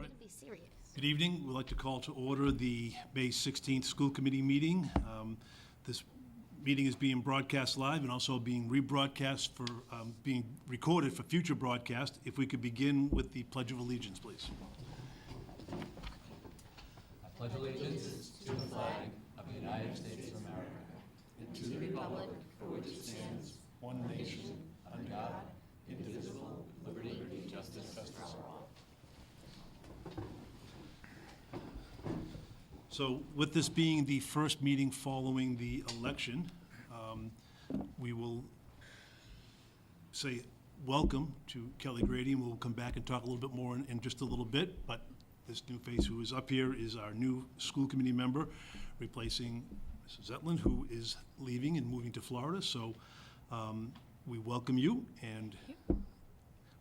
All right. To be serious. Good evening. We'd like to call to order the May 16th school committee meeting. This meeting is being broadcast live and also being rebroadcast for being recorded for future broadcast. If we could begin with the Pledge of Allegiance, please. I pledge allegiance to the flag of the United States of America and to the republic for which it stands, one nation, under God, indivisible, with liberty and justice for all. So with this being the first meeting following the election, we will say welcome to Kelly Grady, and we'll come back and talk a little bit more in just a little bit. But this new face who is up here is our new school committee member, replacing Mrs. Zetland, who is leaving and moving to Florida. So we welcome you, and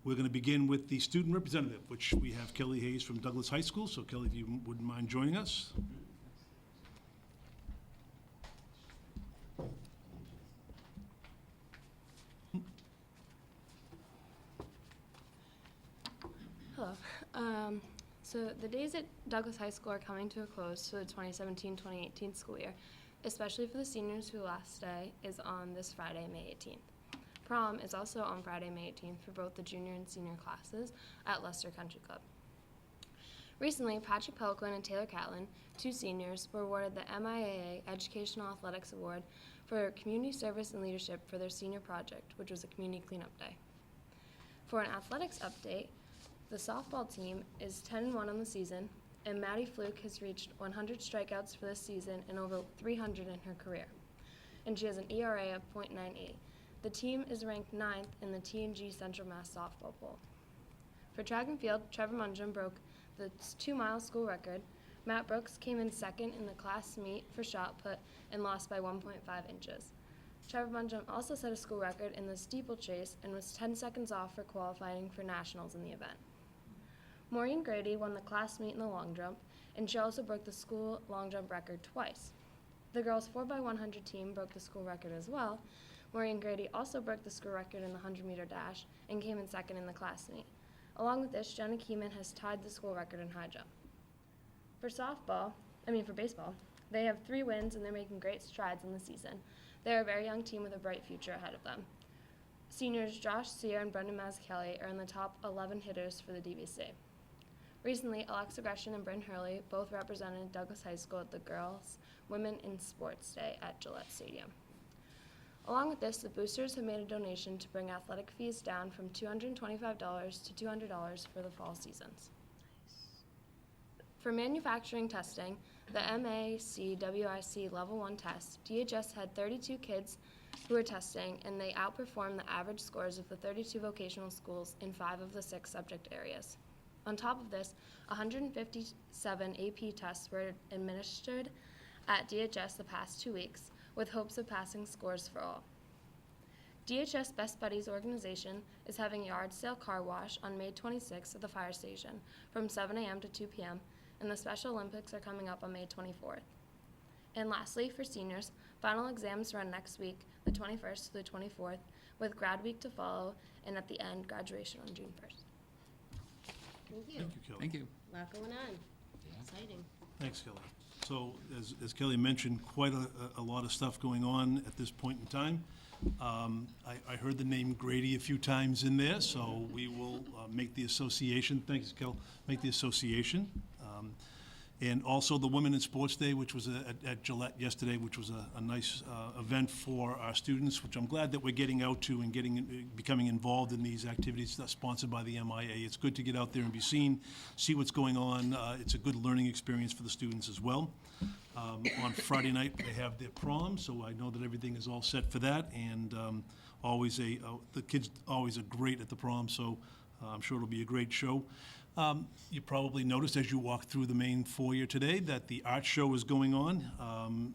we're going to begin with the student representative, which we have Kelly Hayes from Douglas High School. So Kelly, if you wouldn't mind joining us. Hello. So the days at Douglas High School are coming to a close for the 2017-2018 school year, especially for the seniors whose last day is on this Friday, May 18th. Prom is also on Friday, May 18th for both the junior and senior classes at Leicester Country Club. Recently, Patrick Pelican and Taylor Catlin, two seniors, were awarded the MIAA Educational Athletics Award for community service and leadership for their senior project, which was a community cleanup day. For an athletics update, the softball team is 10-1 on the season, and Maddie Fluke has reached 100 strikeouts for this season and over 300 in her career, and she has an ERA of .98. The team is ranked 9th in the T&G Central Mass softball poll. For track and field, Trevor Mungem broke the 2-mile school record. Matt Brooks came in second in the class meet for shot put and lost by 1.5 inches. Trevor Mungem also set a school record in the steeplechase and was 10 seconds off for qualifying for nationals in the event. Maureen Grady won the class meet in the long jump, and she also broke the school long jump record twice. The girls 4x100 team broke the school record as well. Maureen Grady also broke the school record in the 100-meter dash and came in second in the class meet. Along with this, Jenna Keeman has tied the school record in high jump. For baseball, they have 3 wins and they're making great strides in the season. They're a very young team with a bright future ahead of them. Seniors Josh Sear and Brendan Mazzucchelli are in the top 11 hitters for the DVC. Recently, Alexa Gresham and Bryn Hurley both represented Douglas High School at the Girls Women in Sports Day at Gillette Stadium. Along with this, the boosters have made a donation to bring athletic fees down from $225 to $200 for the fall seasons. For manufacturing testing, the MACWIC Level 1 test, DHS had 32 kids who were testing, and they outperformed the average scores of the 32 vocational schools in 5 of the 6 subject areas. On top of this, 157 AP tests were administered at DHS the past 2 weeks, with hopes of passing scores for all. DHS Best Buddies organization is having a yard sale car wash on May 26th at the fire station from 7 a.m. to 2 p.m., and the Special Olympics are coming up on May 24th. And lastly, for seniors, final exams run next week, the 21st to the 24th, with grad week to follow, and at the end, graduation on June 1st. Thank you. Thank you, Kelly. Thank you. A lot going on. Exciting. Thanks, Kelly. So, as Kelly mentioned, quite a lot of stuff going on at this point in time. I heard the name Grady a few times in there, so we will make the association. Thanks, Kelly. Make the association. And also the Women in Sports Day, which was at Gillette yesterday, which was a nice event for our students, which I'm glad that we're getting out to and becoming involved in these activities that's sponsored by the MIA. It's good to get out there and be seen, see what's going on. It's a good learning experience for the students as well. On Friday night, they have their prom, so I know that everything is all set for that. And the kids always are great at the prom, so I'm sure it'll be a great show. You probably noticed as you walk through the main foyer today that the art show is going on.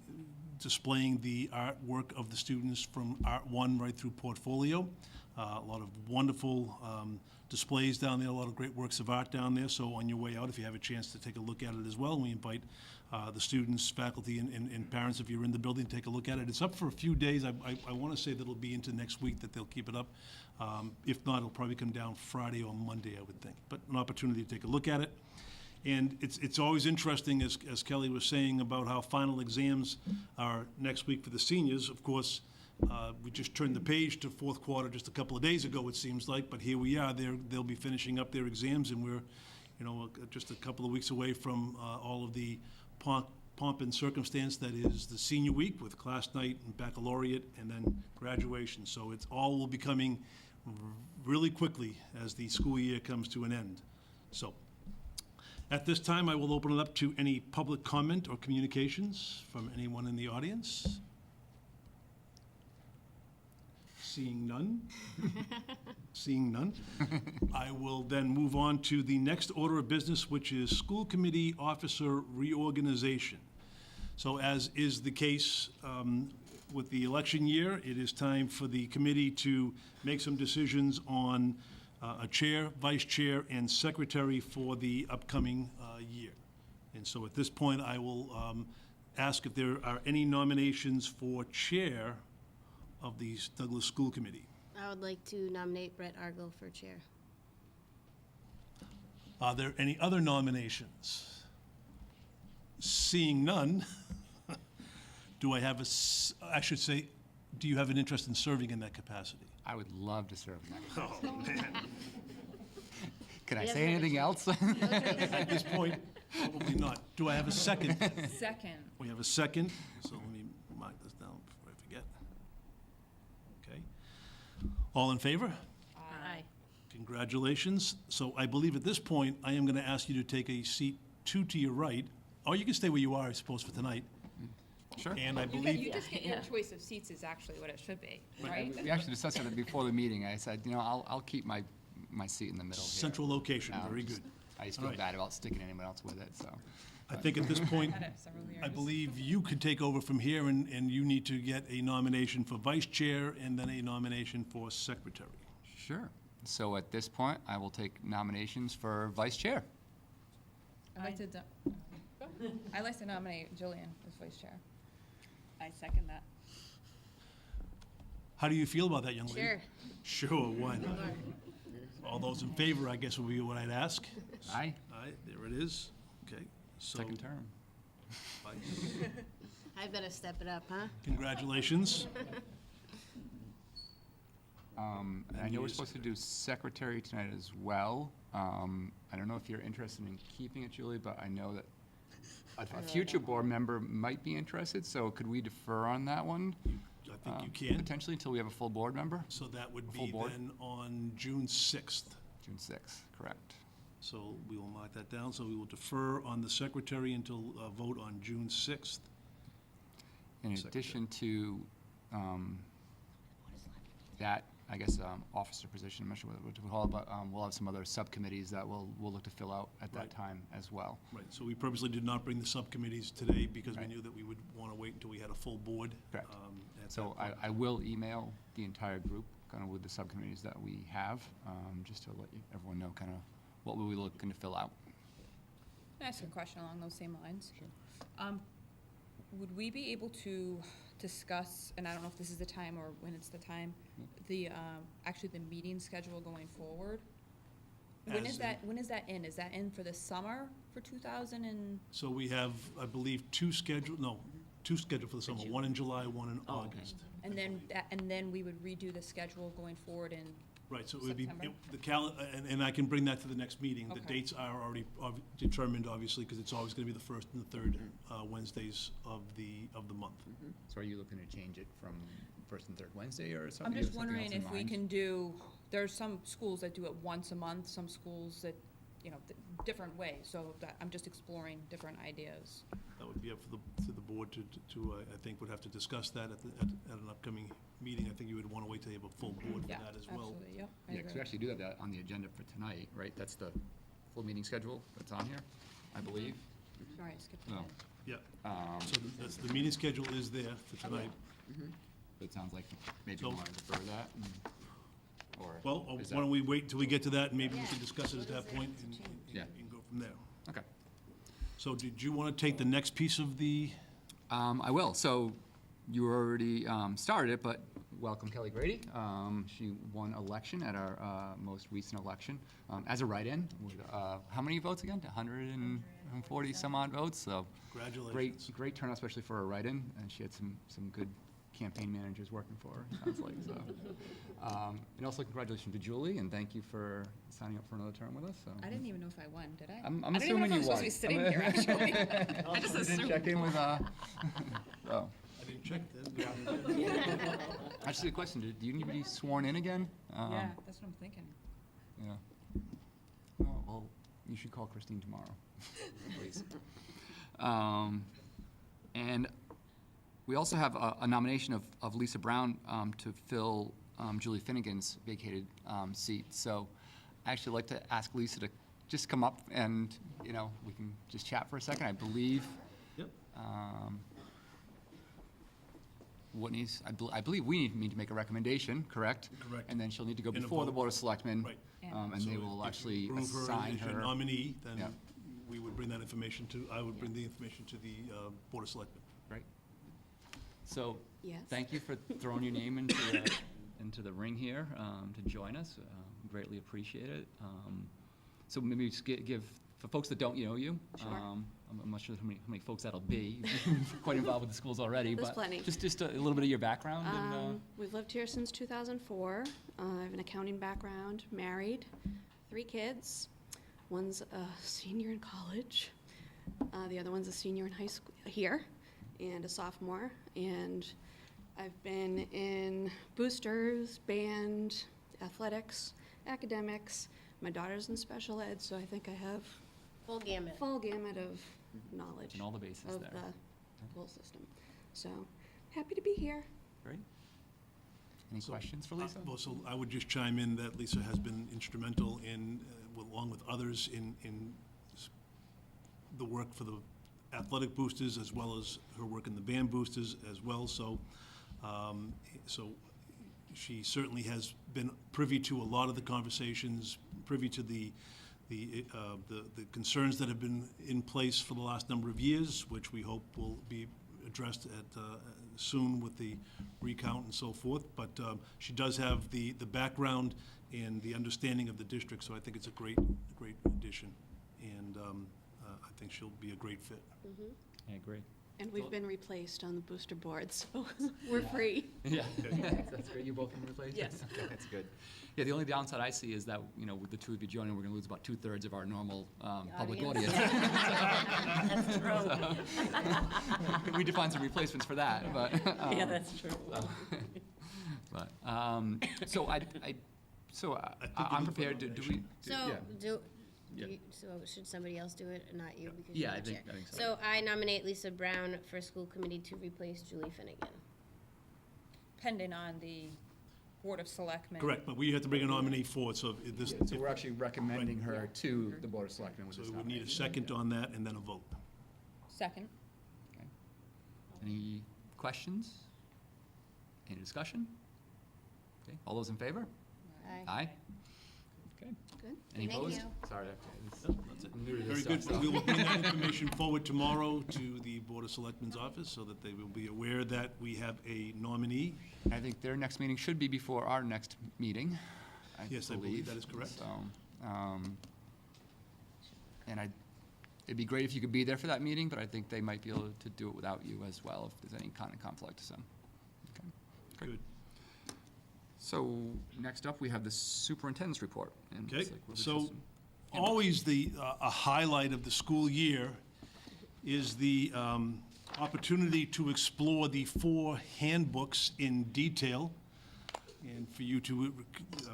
displaying the artwork of the students from Art 1 right through Portfolio. A lot of wonderful displays down there, a lot of great works of art down there. So on your way out, if you have a chance to take a look at it as well, we invite the students, faculty, and parents, if you're in the building, take a look at it. It's up for a few days. I want to say that it'll be into next week that they'll keep it up. If not, it'll probably come down Friday or Monday, I would think. But an opportunity to take a look at it. And it's always interesting, as Kelly was saying, about how final exams are next week for the seniors. Of course, we just turned the page to fourth quarter just a couple of days ago, it seems like, but here we are. They'll be finishing up their exams, and we're, just a couple of weeks away from all of the pomp and circumstance that is the senior week with class night and baccalaureate and then graduation. So it's all will be coming really quickly as the school year comes to an end. So at this time, I will open it up to any public comment or communications from anyone in the audience. Seeing none. Seeing none. I will then move on to the next order of business, which is school committee officer reorganization. So as is the case with the election year, it is time for the committee to make some decisions on a chair, vice chair, and secretary for the upcoming year. And so at this point, I will ask if there are any nominations for chair of the Douglas School Committee. I would like to nominate Brett Argo for chair. Are there any other nominations? Seeing none, do I have I should say, do you have an interest in serving in that capacity? I would love to serve in that. Oh, man. Can I Yes, say ma'am. anything else? At this point, probably not. Do I have a second? Second. We have a second, so let me mark this down before I forget. Okay. All in favor? Aye. Congratulations. So I believe at this point, I am going to ask you to take a seat two to your right, or you can stay where you are, I suppose, for tonight. Sure. And I You believe, just get your choice of seats is actually what it should be, Right. right? We actually discussed it before the meeting. I said, I'll keep my seat in the middle here. central location, very Just- good. I just All feel right. bad about sticking anyone else with it, so. I think at this point, Had it several years. I believe you could take over from here, and you need to get a nomination for vice chair and then a nomination for secretary. Sure. So at this point, I will take nominations for vice chair. I'd like to nominate Jillian as vice chair. I second that. How do you feel about that, young lady? Sure. Sure, why not? All those in favor, I guess, would be what I'd ask. Aye. Aye, there it is. Okay, so. Second term. vice. I better step it up, huh? Congratulations. And I And know we're you- supposed to do secretary tonight as well. I don't know if you're interested in keeping it, Julie, but I know that a future board member might be interested, so could we defer on that one? I think you can. Potentially until we have a full board member? So that would Full be board? then on June 6th. June 6th, correct. So we will mark that down. So we will defer on the secretary until a vote on June 6th. In Secretary. addition to that, I guess, officer position, I'm not sure what to call it, but we'll have some other subcommittees that we'll look to fill out at Right. that time as well. Right, so we purposely did not bring the subcommittees today because we Right. knew that we would want to wait until we had a full board. Correct. At So that point. I will email the entire group, kind of with the subcommittees that we have, just to let everyone know kind of what we'll be looking to fill out. Can I ask a question along those same lines? Sure. Would we be able to discuss, and I don't know if this is the time or when it's the time, the, actually the meeting schedule going forward? When As is that in? Is that in for the summer for 2000 and? So we have, I believe, two scheduled for the summer, one in July, one in Oh, okay. August. And then we would redo the schedule going forward in, Right, so it would be, September? and I can bring that to the next meeting. The Okay. dates are already determined, obviously, because it's always going to be the first and the third Wednesdays of the month. So are you looking to change it from first and third Wednesday or I'm something? just wondering if we can do, there's some schools that do it once a month, some schools that, different ways. So I'm just exploring different ideas. That would be up to the board I think, would have to discuss that at an upcoming meeting. I think you would want to wait till you have a full board for Yeah, that as well. absolutely, yep. I Yeah, because we agree. actually do have that on the agenda for tonight, right? That's the full meeting schedule that's on here, I believe. All right, skip No. ahead. Yeah. So the meeting schedule is there for tonight. But it sounds like maybe So- you want to defer that, or? Well, is why don't that- we wait till we get to that, and maybe we Yeah. can discuss it at that point and Yeah. and go from there. Okay. So did you want to take the next piece of the, I will. So you already started it, but welcome Kelly Grady. She won election at our most recent election as a write-in with, how many votes again? 140 some odd votes, so congratulations. great turnout, especially for a write-in, and she had some good campaign managers working for her, sounds like, so. And also congratulations to Julie, and thank you for signing up for another term with us, so. I didn't even know if I won, did I? I'm I didn't even assuming know you if I was supposed to be won. sitting here, actually. I just You didn't assumed. check in with, oh. I didn't check that. Actually, a question, do you need to be sworn in again? Yeah, that's what I'm thinking. Yeah. Oh, well, you should call Christine tomorrow, please. And we also have a nomination of Lisa Brown to fill Julie Finnegan's vacated seat. So I actually like to ask Lisa to just come up and, we can just chat for a second. I believe Yep. I believe we need to make a recommendation, correct? Correct. And then she'll need to go And a they vote. Board of Selectmen. Right. And So they will if actually you approve assign as your her. nominee, Yeah. then we would bring that information I would bring the information to the Board of Selectmen. Right. So, Yes. thank you for throwing your name into the ring here to join us. Greatly appreciate it. So maybe just give, for folks that don't know you, Sure. I'm not sure how many folks that'll be. You're quite involved with the schools already, There's but plenty. just a little bit of your background and, We've lived here since 2004. I have an accounting background, married, 3 kids. One's a senior in college. The other one's a senior in high school here and a sophomore. And I've been in boosters, band, athletics, academics. My daughter's in special ed, so I think I have Full gamut. full gamut of knowledge and all the bases of there. the school system. So happy to be here. Great. Any So, questions for Lisa? Well, so I would just chime in that Lisa has been instrumental in, along with others, in the work for the athletic boosters, as well as her work in the band boosters as well. So she certainly has been privy to a lot of the conversations, privy to the concerns that have been in place for the last number of years, which we hope will be addressed soon with the recount and so forth. But she does have the background and the understanding of the district, so I think it's a great addition. And I think she'll be a great fit. Yeah, great. And we've been replaced on the booster board, so we're free. Yeah, that's great. You both can replace? Yes. Okay, that's good. Yeah, the only downside I see is that, with the two of you joining, we're gonna lose about 2/3 of our normal public audience. That's true. We need to find some replacements for that, but. Yeah, that's true. But, so I'm prepared to, do we? So, yeah. Yeah. so should somebody else do it, not you? Because Yeah, you're I the think chair. so. So I nominate Lisa Brown for school committee to replace Julie Finnegan. Pending on the Board of Selectmen. Correct, but we have to bring a nominee forward, so this, So we're actually recommending her to the Board of Selectmen with so this we would need a nomination. second on that and then a vote. Second. Okay. Any questions? Any discussion? Okay, all those in favor? Aye. Okay. Good. Any Thank opposed? you. Sorry, That's it. I'm new to Very this good. stuff, so. We will bring that information forward tomorrow to the Board of Selectmen's office so that they will be aware that we have a nominee. I think their next meeting should be before our next meeting, Yes, I believe that is correct. So, and it'd be great if you could be there for that meeting, but I think they might be able to do it without you as well, if there's any kind of conflict, so. Okay, great. Good. So, next up, we have the superintendent's report. And Okay, looks like we're so just- always a highlight of the school year is the opportunity to explore the 4 handbooks in detail, and for you to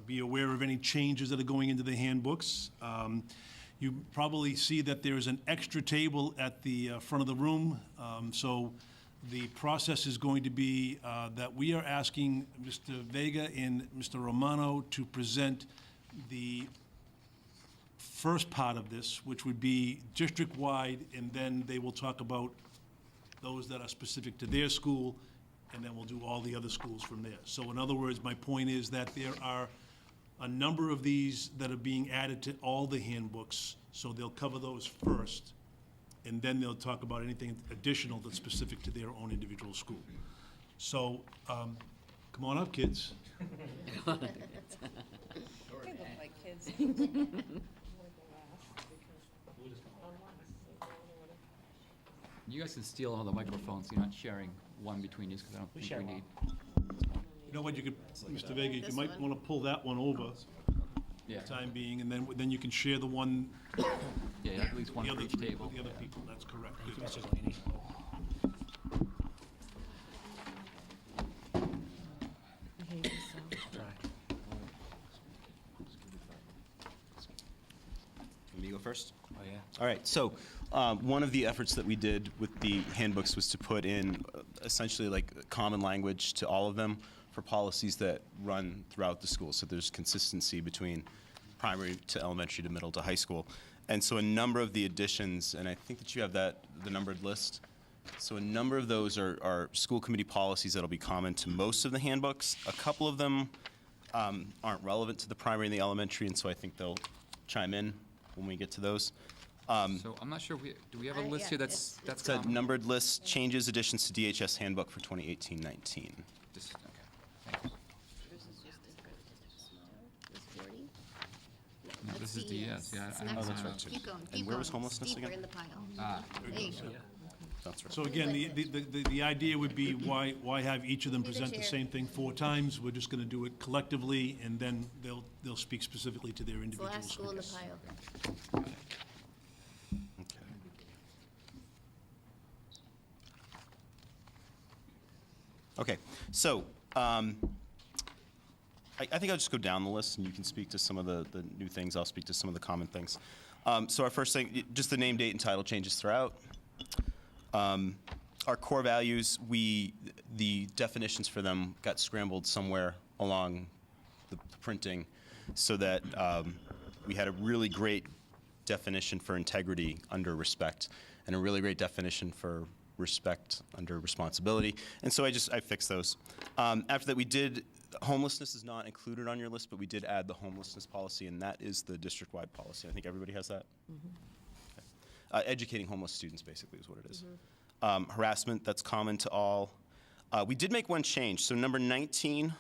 be aware of any changes that are going into the handbooks. You probably see that there is an extra table at the front of the room. So the process is going to be that we are asking Mr. Vega and Mr. Romano to present the first part of this, which would be district-wide, and then they will talk about those that are specific to their school, and then we'll do all the other schools from there. So in other words, my point is that there are a number of these that are being added to all the handbooks, so they'll cover those first, and then they'll talk about anything additional that's specific to their own individual school. So, come on up, kids. They look like kids. You guys can steal all the microphones, you're not sharing one between you, because I don't think we need. You know what, you could, Mr. Vega, you might want to pull that one over Yeah, for the time being, and then you can share the one, yeah, at least one the for other, each table. with the other people, that's correct. Mr. Delaney. Let me go first. Oh, yeah. All right, so one of the efforts that we did with the handbooks was to put in essentially like common language to all of them for policies that run throughout the school. So there's consistency between primary to elementary to middle to high school. And so a number of the additions, and I think that you have the numbered list. So a number of those are school committee policies that'll be common to most of the handbooks. A couple of them aren't relevant to the primary and the elementary, and so I think they'll chime in when we get to those. So I'm not sure, do we have a list yeah, here that's It's a common? numbered list, changes, additions to DHS Handbook for 2018-19. This- okay, thank you. This is just a small, this 40? No, this is DS, yeah. I don't Next that's one. right, too. Keep going, And keep where going. was homelessness Deeper again? in the pile. Ah, There you go. That's right. So again, the idea would be, why have each of them Be the present the chair. same thing 4 times? We're just gonna do it collectively, and then they'll speak specifically to their It's the individual last school in the schools. pile. Okay. Okay, so I think I'll just go down the list, and you can speak to some of the new things. I'll speak to some of the common things. So our first thing, just the name, date, and title changes throughout. Our core values, the definitions for them got scrambled somewhere along the printing, so that we had a really great definition for integrity under respect, and a really great definition for respect under responsibility. And so I fixed those. After that, we did, homelessness is not included on your list, but we did add the homelessness policy, and that is the district-wide policy. I think everybody has that? Okay. Educating homeless students, basically, is what it is. Harassment, that's common to all. We did make one change. So number 19,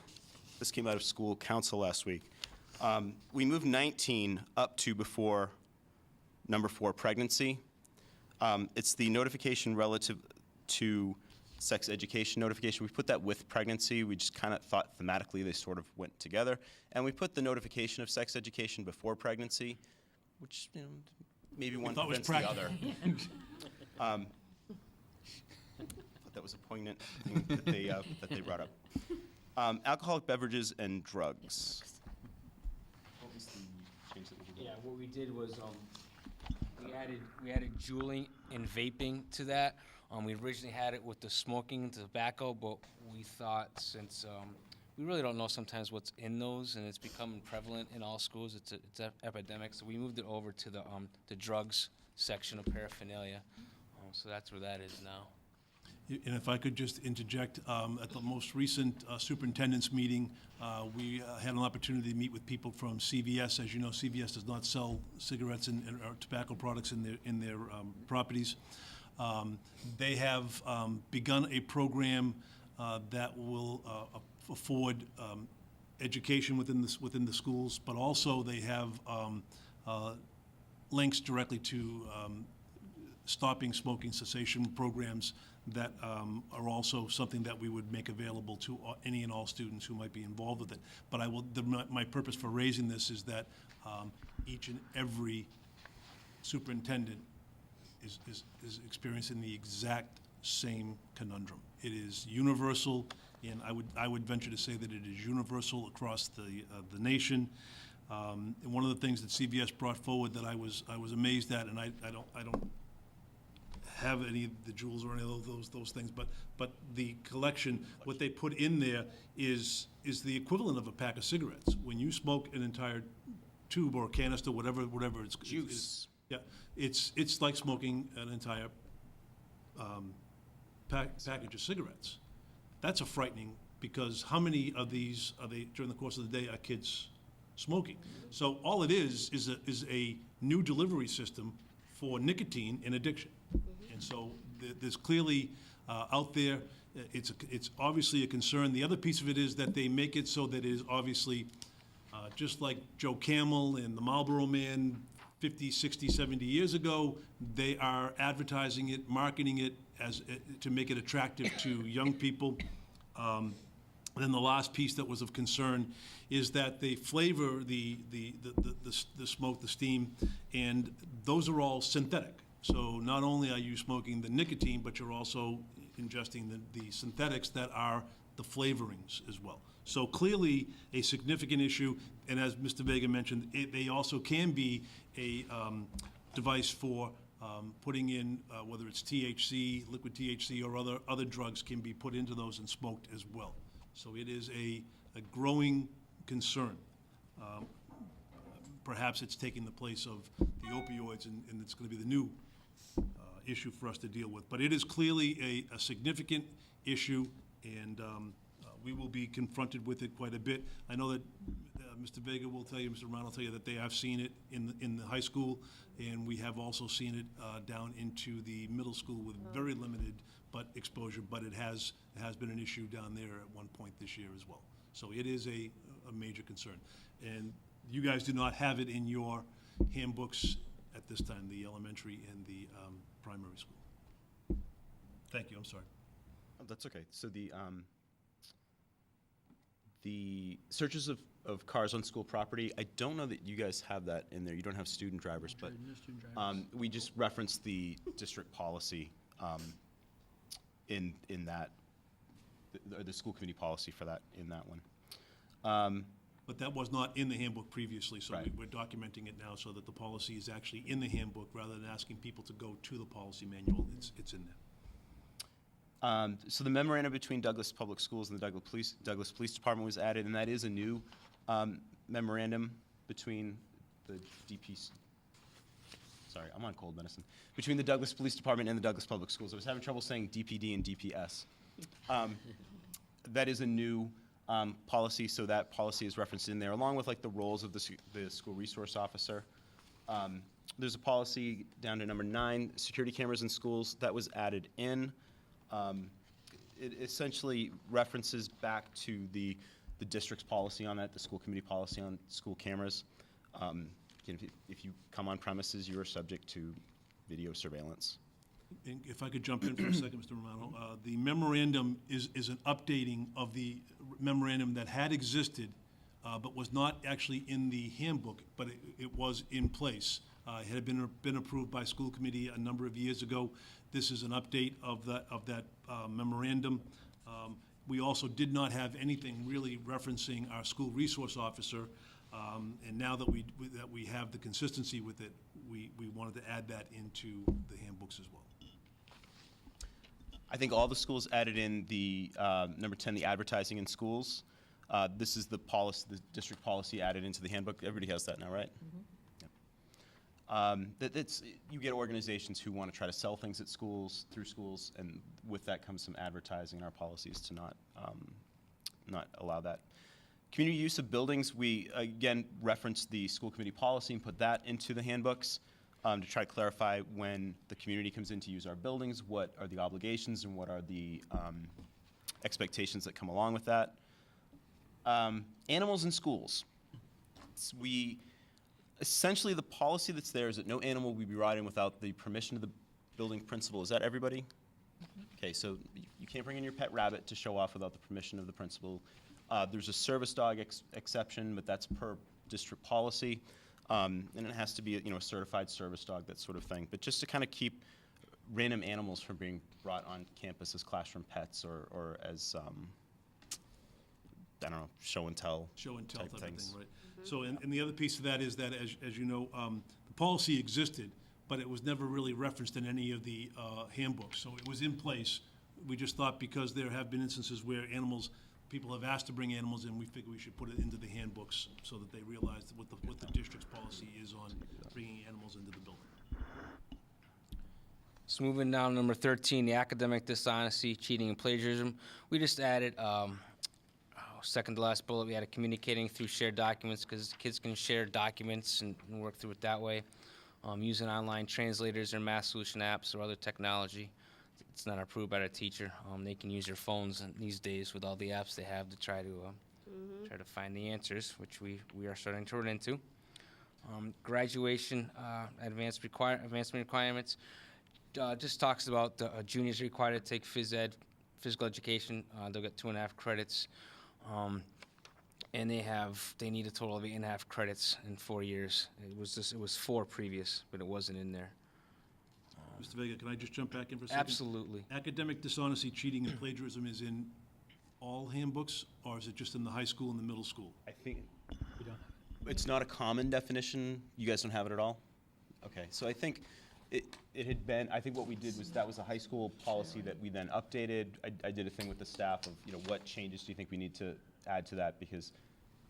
this came out of school council last week. We moved 19 up to before number 4, pregnancy. It's the notification relative to sex education notification. We put that with pregnancy. We just kind of thought thematically they sort of went together. And we put the notification of sex education before pregnancy, which, you know, maybe one thought was prevents the other. Thought that was a poignant thing that they brought up. Alcoholic beverages and drugs. What was the change that we did? Yeah, what we did was, we added juuling and vaping to that. We originally had it with the smoking and tobacco, but we thought since, we really don't know sometimes what's in those, and it's becoming prevalent in all schools, it's epidemic, so we moved it over to the drugs section of paraphernalia. So that's where that is now. And if I could just interject, at the most recent superintendent's meeting, we had an opportunity to meet with people from CVS. As you know, CVS does not sell cigarettes or tobacco products in their properties. They have begun a program that will afford education within the schools, but also they have links directly to stopping smoking cessation programs that are also something that we would make available to any and all students who might be involved with it. But my purpose for raising this is that each and every superintendent is experiencing the exact same conundrum. It is universal, and I would venture to say that it is universal across the nation. And one of the things that CVS brought forward that I was amazed at, and I don't have any of the jewels or any of those things, but the collection, what they put in there is the equivalent of a pack of cigarettes. When you smoke an entire tube or canister, whatever it's Juice. yeah, it's like smoking an entire package of cigarettes. That's a frightening, because how many of these are they, during the course of the day, are kids smoking? So all it is a new delivery system for nicotine and addiction. And so there's clearly out there, it's obviously a concern. The other piece of it is that they make it so that it is obviously, just like Joe Camel and the Marlboro Man 50, 60, 70 years ago, they are advertising it, marketing it as, to make it attractive to young people. Then the last piece that was of concern is that they flavor the smoke, the steam, and those are all synthetic. So not only are you smoking the nicotine, but you're also ingesting the synthetics that are the flavorings as well. So clearly a significant issue, and as Mr. Vega mentioned, they also can be a device for putting in, whether it's THC, liquid THC, or other drugs can be put into those and smoked as well. So it is a growing concern. Perhaps it's taking the place of the opioids, and it's going to be the new issue for us to deal with. But it is clearly a significant issue, and we will be confronted with it quite a bit. I know that Mr. Vega will tell you, Mr. Romano will tell you that they have seen it in the high school, and we have also seen it down into the middle school with very limited exposure, but it has been an issue down there at one point this year as well. So it is a major concern. And you guys do not have it in your handbooks at this time, the elementary and the primary school. Thank you, I'm sorry. Oh, that's okay. So the searches of cars on school property, I don't know that you guys have that in there. You don't have student drivers, but we just referenced the district policy in that, the school committee policy for that, in that one. But that was not in the handbook previously, so Right. we're documenting it now so that the policy is actually in the handbook rather than asking people to go to the policy manual. It's in there. So the memorandum between Douglas Public Schools and the Douglas Police Department was added, and that is a new memorandum between the sorry, I'm on cold medicine, between the Douglas Police Department and the Douglas Public Schools. I was having trouble saying DPD and DPS. That is a new policy, so that policy is referenced in there, along with like the roles of the school resource officer. There's a policy down to number 9, security cameras in schools, that was added in. It essentially references back to the district's policy on that, the school committee policy on school cameras. If you come on premises, you are subject to video surveillance. And if I could jump in for a second, Mr. Romano, the memorandum is an updating of the memorandum that had existed, but was not actually in the handbook, but it was in place. It had been approved by school committee a number of years ago. This is an update of that memorandum. We also did not have anything really referencing our school resource officer, and now that we have the consistency with it, we wanted to add that into the handbooks as well. I think all the schools added in the number 10, the advertising in schools. This is the policy, the district policy added into the handbook. Everybody has that now, right? Mm-hmm. Yep. You get organizations who want to try to sell things at schools, through schools, and with that comes some advertising in our policies to not allow that. Community use of buildings, we again referenced the school committee policy and put that into the handbooks. To try to clarify when the community comes in to use our buildings, what are the obligations and what are the expectations that come along with that. Animals in schools. Essentially the policy that's there is that no animal will be brought in without the permission of the building principal. Is that everybody? Okay, so you can't bring in your pet rabbit to show off without the permission of the principal. There's a service dog exception, but that's per district policy. And it has to be a certified service dog, that sort of thing. But just to kind of keep random animals from being brought on campus as classroom pets or as, I don't know, show and tell type Of things. thing, right? So, and the other piece of that is that, as you know, the policy existed, but it was never really referenced in any of the handbooks. So it was in place. We just thought because there have been instances where people have asked to bring animals in, we figured we should put it into the handbooks so that they realize what the district's policy is on bringing animals into the building. So moving down to number 13, the academic dishonesty, cheating, and plagiarism. We just added, second to last bullet, we added communicating through shared documents, because kids can share documents and work through it that way. Using online translators or math solution apps or other technology. It's not approved by the teacher. They can use their phones these days with all the apps they have to try to find the answers, which we are starting to run into. Graduation advancement requirements. Just talks about juniors required to take phys ed, physical education. They'll get 2.5 credits. And they need a total of 8.5 credits in 4 years. It was 4 previous, but it wasn't in there. Mr. Vega, can I just jump back in for a second? Absolutely. Academic dishonesty, cheating, and plagiarism is in all handbooks, or is it just in the high school and the middle school? I think it's not a common definition. You guys don't have it at all? Okay, so I think it had been, I think what we did was that was a high school policy that we then updated. I did a thing with the staff of, what changes do you think we need to add to that? Because,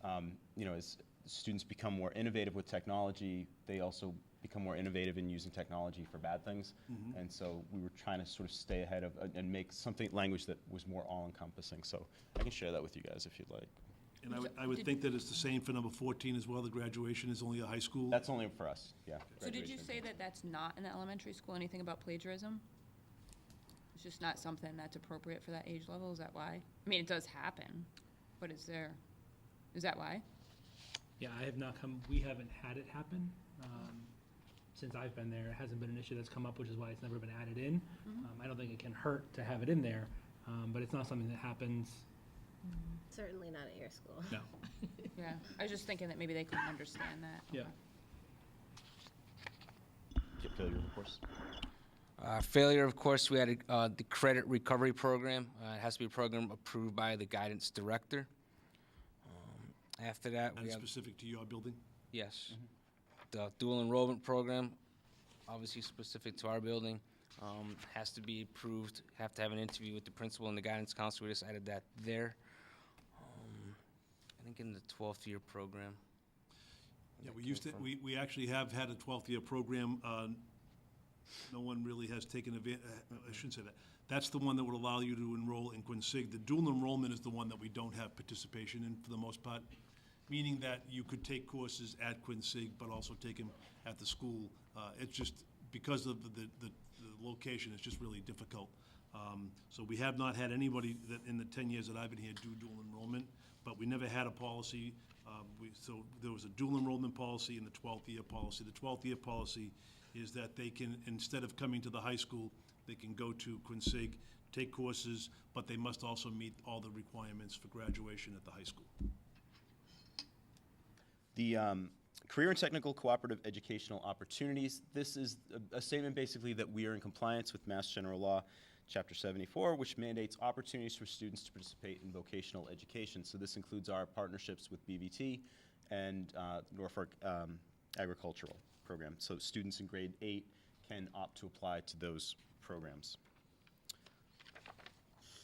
as students become more innovative with technology, they also become more innovative in using technology for bad things. And so we were trying to sort of stay ahead of and make something, language that was more all-encompassing. So I can share that with you guys if you'd like. And I would think that it's the same for number 14 as well, the graduation is only a high school? That's only for us, yeah. So did you graduation. say that that's not in the elementary school, anything about plagiarism? It's just not something that's appropriate for that age level, is that why? I mean, it does happen, but is that why? Yeah, we haven't had it happen. Since I've been there, it hasn't been an issue that's come up, which is why it's never been added in. I don't think it can hurt to have it in there, but it's not something that happens. Certainly not at your school. No. Yeah, I was just thinking that maybe they couldn't understand that. Yeah. Failure, of course. Failure, of course, we had the credit recovery program. It has to be a program approved by the guidance director. After that, And we have, specific to your building? yes, the dual enrollment program, obviously specific to our building, has to be approved, have to have an interview with the principal and the guidance counselor. We just added that there. I think in the 12th year program. Yeah, we actually have had a 12th year program. No one really has taken advantage, I shouldn't say that. That's the one that would allow you to enroll in Quincy. The dual enrollment is the one that we don't have participation in for the most part, meaning that you could take courses at Quincy, but also take them at the school. It's just, because of the location, it's just really difficult. So we have not had anybody that, in the 10 years that I've been here, do dual enrollment, but we never had a policy. So there was a dual enrollment policy and the 12th year policy. The 12th year policy is that they can, instead of coming to the high school, they can go to Quincy, take courses, but they must also meet all the requirements for graduation at the high school. The Career and Technical Cooperative Educational Opportunities. This is a statement basically that we are in compliance with Mass General Law, Chapter 74, which mandates opportunities for students to participate in vocational education. So this includes our partnerships with BVT and Norfolk Agricultural Program. So students in grade 8 can opt to apply to those programs.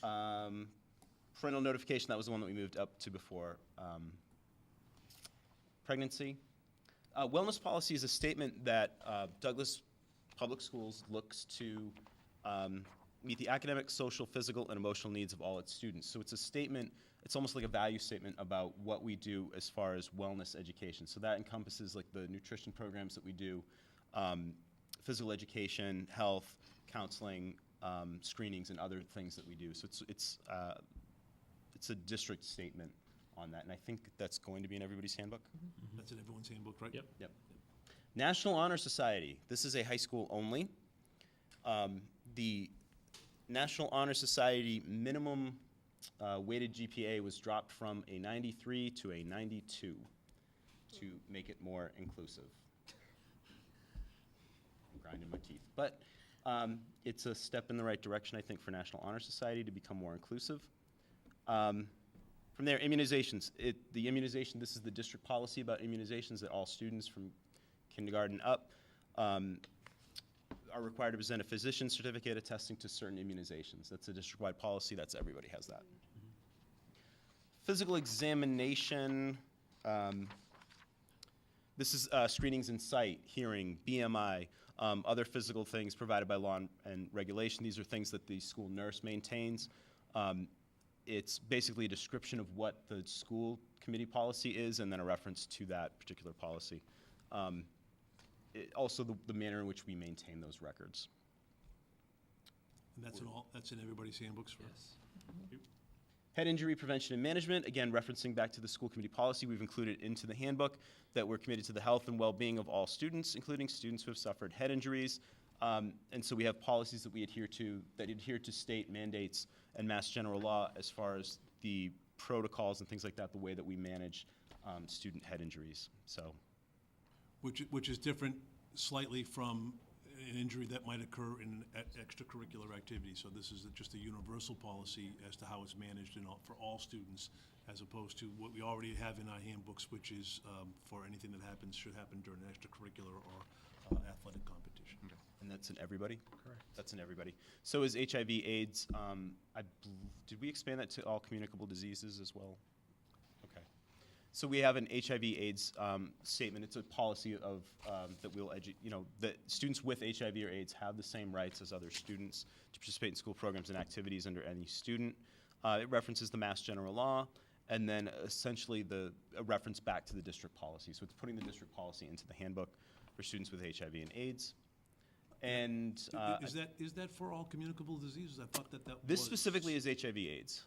Parental notification, that was the one that we moved up to before. Pregnancy. Wellness policy is a statement that Douglas Public Schools looks to meet the academic, social, physical, and emotional needs of all its students. So it's a statement, it's almost like a value statement about what we do as far as wellness education. So that encompasses like the nutrition programs that we do, physical education, health, counseling, screenings, and other things that we do. So it's a district statement on that, and I think that's going to be in everybody's handbook. That's in everyone's handbook, right? Yep. Yep. National Honor Society. This is a high school only. The National Honor Society minimum weighted GPA was dropped from a 93 to a 92 to make it more inclusive. I'm grinding my teeth. But it's a step in the right direction, I think, for National Honor Society to become more inclusive. From there, immunizations. The immunization, this is the district policy about immunizations, that all students from kindergarten up are required to present a physician's certificate attesting to certain immunizations. That's a district-wide policy. That's everybody has that. Physical examination. This is screenings in sight, hearing, BMI, other physical things provided by law and regulation. These are things that the school nurse maintains. It's basically a description of what the school committee policy is and then a reference to that particular policy. Also the manner in which we maintain those records. And that's in everybody's handbooks for us. Head injury prevention and management, again, referencing back to the school committee policy, we've included into the handbook that we're committed to the health and well-being of all students, including students who have suffered head injuries. And so we have policies that we adhere to, that adhere to state mandates and mass general law as far as the protocols and things like that, the way that we manage student head injuries, so. Which is different slightly from an injury that might occur in extracurricular activity. So this is just a universal policy as to how it's managed for all students, as opposed to what we already have in our handbooks, which is for anything that should happen during an extracurricular or athletic competition. And that's in everybody? Correct. That's in everybody. So is HIV/AIDS. Did we expand that to all communicable diseases as well? Okay. So we have an HIV/AIDS statement. It's a policy of that we'll that students with HIV or AIDS have the same rights as other students to participate in school programs and activities under any student. It references the Mass General Law, and then essentially a reference back to the district policy. So it's putting the district policy into the handbook for students with HIV and AIDS. And is that for all communicable diseases? I thought that this was. specifically is HIV/AIDS.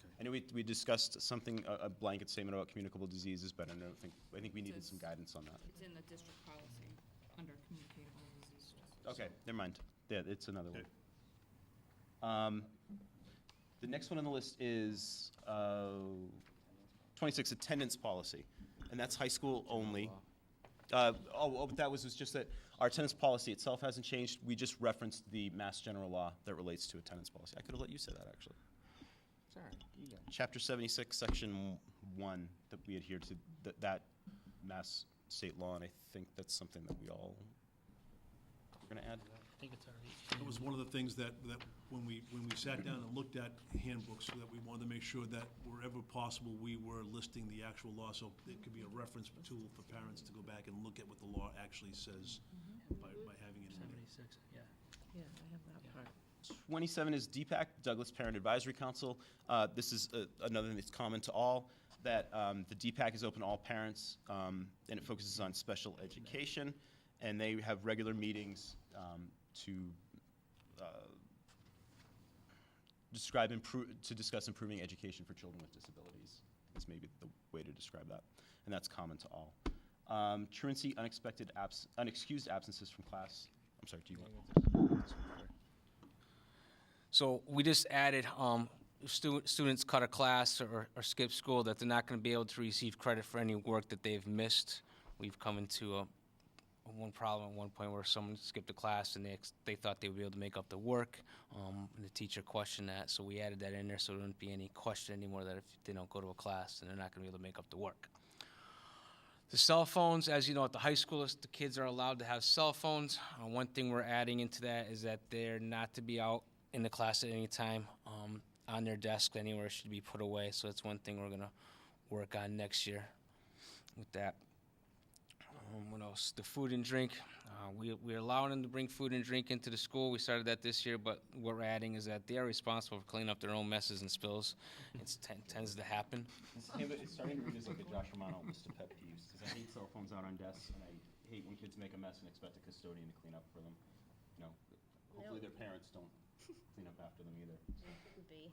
Okay. I know we discussed something, a blanket statement about communicable diseases, but I think we needed some guidance on that. It's in the district policy, under communicable diseases. Okay, never mind. Yeah, it's another Okay. one. The next one on the list is 26, attendance policy, and that's high school only. But that was just that our attendance policy itself hasn't changed. We just referenced the Mass General Law that relates to attendance policy. I could have let you say that, actually. Sorry, you got it. Chapter 76, Section 1, that we adhere to that Mass state law, and I think that's something that we all are going to add. I think it's already. That was one of the things that when we sat down and looked at handbooks, so that we wanted to make sure that wherever possible, we were listing the actual law, so it could be a reference tool for parents to go back and look at what the law actually says by having it in there. 76, yeah. Yeah, I have that part. 27 is DPAC, Douglas Parent Advisory Council. This is another thing that's common to all, that the DPAC is open to all parents, and it focuses on special education, and they have regular meetings to discuss improving education for children with disabilities. Is maybe the way to describe that, and that's common to all. Truancy, unexcused absences from class. I'm sorry, do you want this? So we just added, students cut a class or skip school, that they're not going to be able to receive credit for any work that they've missed. We've come into one problem at one point where someone skipped a class and they thought they would be able to make up the work. And the teacher questioned that, so we added that in there so there wouldn't be any question anymore that if they don't go to a class, then they're not going to be able to make up the work. The cell phones, as you know, at the high school, the kids are allowed to have cell phones. One thing we're adding into that is that they're not to be out in the class at any time, on their desk anywhere, it should be put away. So that's one thing we're going to work on next year with that. What else? The food and drink. We're allowing them to bring food and drink into the school. We started that this year, but what we're adding is that they are responsible for cleaning up their own messes and spills. It tends to happen. It's starting to read as like a Josh Romano list of pet peeves, because I hate cell phones out on desks, and I hate when kids make a mess and expect a custodian to clean up for them. You know, hopefully their parents don't clean up after them either. Could be.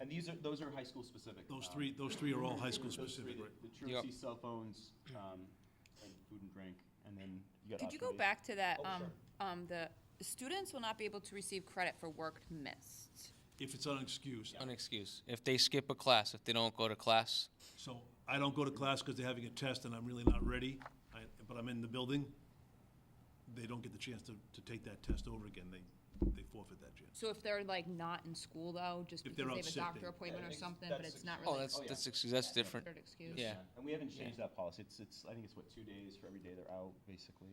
And those are high school specific. Those three are all high school specific, right? The truancy, cell phones, and food and drink, and then you got. Could you go back to that, Oh, sure. the students will not be able to receive credit for work missed. If it's unexcused. Unexcused. If they skip a class, if they don't go to class, So I don't go to class because they're having a test and I'm really not ready, but I'm in the building, they don't get the chance to take that test over again. They forfeit that chance. So if they're like not in school though, just If because they're they out have a sick, doctor they- appointment or Yeah, something, that's but it's not oh, really that's yeah. that's different. considered excused? Yeah. And we haven't changed that policy. It's I think it's 2 days for every day they're out, basically.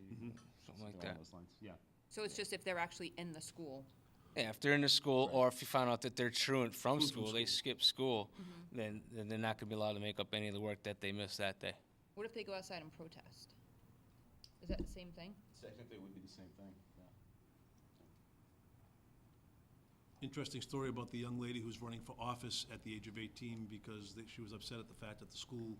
Something like along that. those lines. Yeah. So it's just if they're actually in the school. Yeah, if they're in the school, or if you find out that they're truant from Truant from school, they school. skip school, then they're not going to be allowed to make up any of the work that they missed that day. What if they go outside and protest? Is that the same thing? Technically, it would be the same thing, yeah. Interesting story about the young lady who's running for office at the age of 18 because she was upset at the fact that the school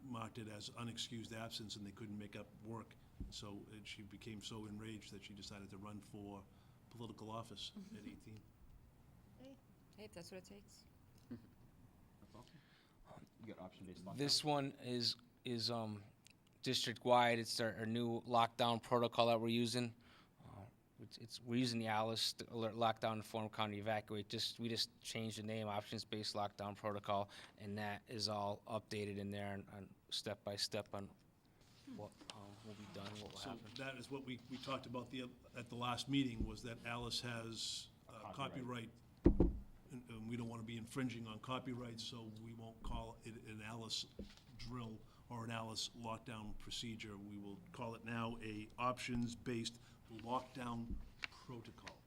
marked it as unexcused absence and they couldn't make up work. So she became so enraged that she decided to run for political office at 18. Hey, if that's what it takes. That's awesome. You got option-based lockdown? This one is district-wide. It's our new lockdown protocol that we're using. We're using the ALICE, the Alert Lockdown Inform County Evacuate. We just changed the name, options-based lockdown protocol, and that is all updated in there on step by step on what will be done, what will So happen. that is what we talked about at the last meeting, was that Alice has copyright, and we don't want to be infringing on copyright, so we won't call it an Alice drill or an Alice lockdown procedure. We will call it now a options-based lockdown protocol.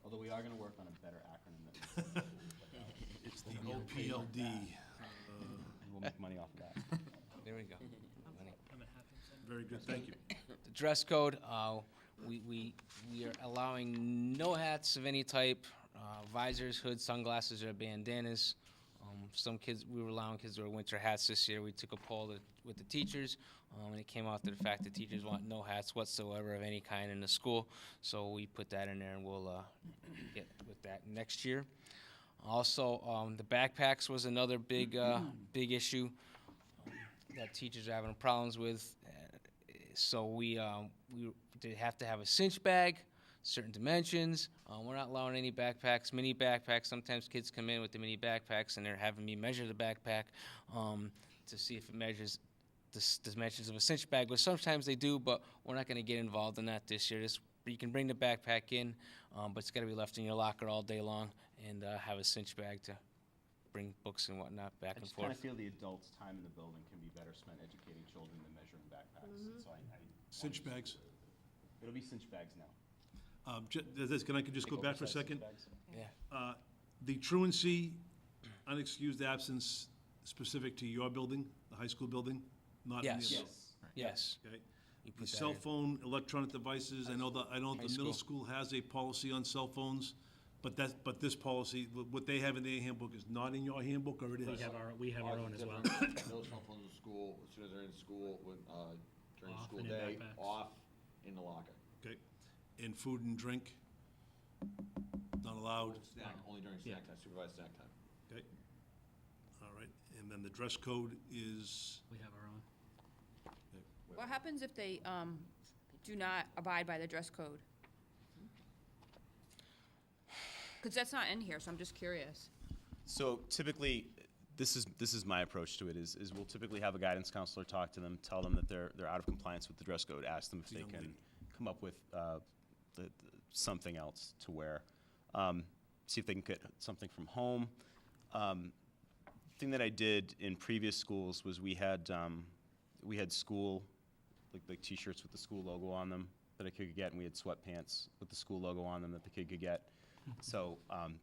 Although we are gonna work on a better acronym than. It's the OPLD. We'll make money off of that. There we go. Money. Very good, thank you. The dress code, we are allowing no hats of any type, visors, hoods, sunglasses, or bandanas. Some kids, we were allowing kids to wear winter hats this year. We took a poll with the teachers, and it came out to the fact that teachers want no hats whatsoever of any kind in the school. So we put that in there, and we'll get with that next year. Also, the backpacks was another big issue that teachers are having problems with. So we did have to have a cinch bag, certain dimensions. We're not allowing any backpacks, mini backpacks. Sometimes kids come in with the mini backpacks and they're having me measure the backpack to see if it measures the dimensions of a cinch bag. But sometimes they do, but we're not going to get involved in that this year. You can bring the backpack in, but it's got to be left in your locker all day long and have a cinch bag to bring books and whatnot back I and just kind forth. of feel the adults' time in the building can be better spent educating children than measuring backpacks. So I Cinch bags. It'll be cinch bags now. Can I just go back for a second? Yeah. The truancy, unexcused absence specific to your building, the high school building, not any of Yes. those? Yes. Okay. You The put that cell in. phone, electronic devices, I know the middle school. school has a policy on cell phones, but this policy, what they have in their handbook is not in your handbook, or it is? We have our own as well. No cell phones in school, as soon as they're in school, during the Off school and in day, backpacks. off in the locker. Okay. And food and drink, not allowed? Snack, only during snack time, supervised snack time. Okay. All right, and then the dress code is, We have our own. What happens if they do not abide by the dress code? Because that's not in here, so I'm just curious. So typically, this is my approach to it, is we'll typically have a guidance counselor talk to them, tell them that they're out of compliance with the dress code, ask them if The they young can lady. come up with something else to wear. See if they can get something from home. Thing that I did in previous schools was we had school, like T-shirts with the school logo on them that a kid could get, and we had sweatpants with the school logo on them that the kid could get. So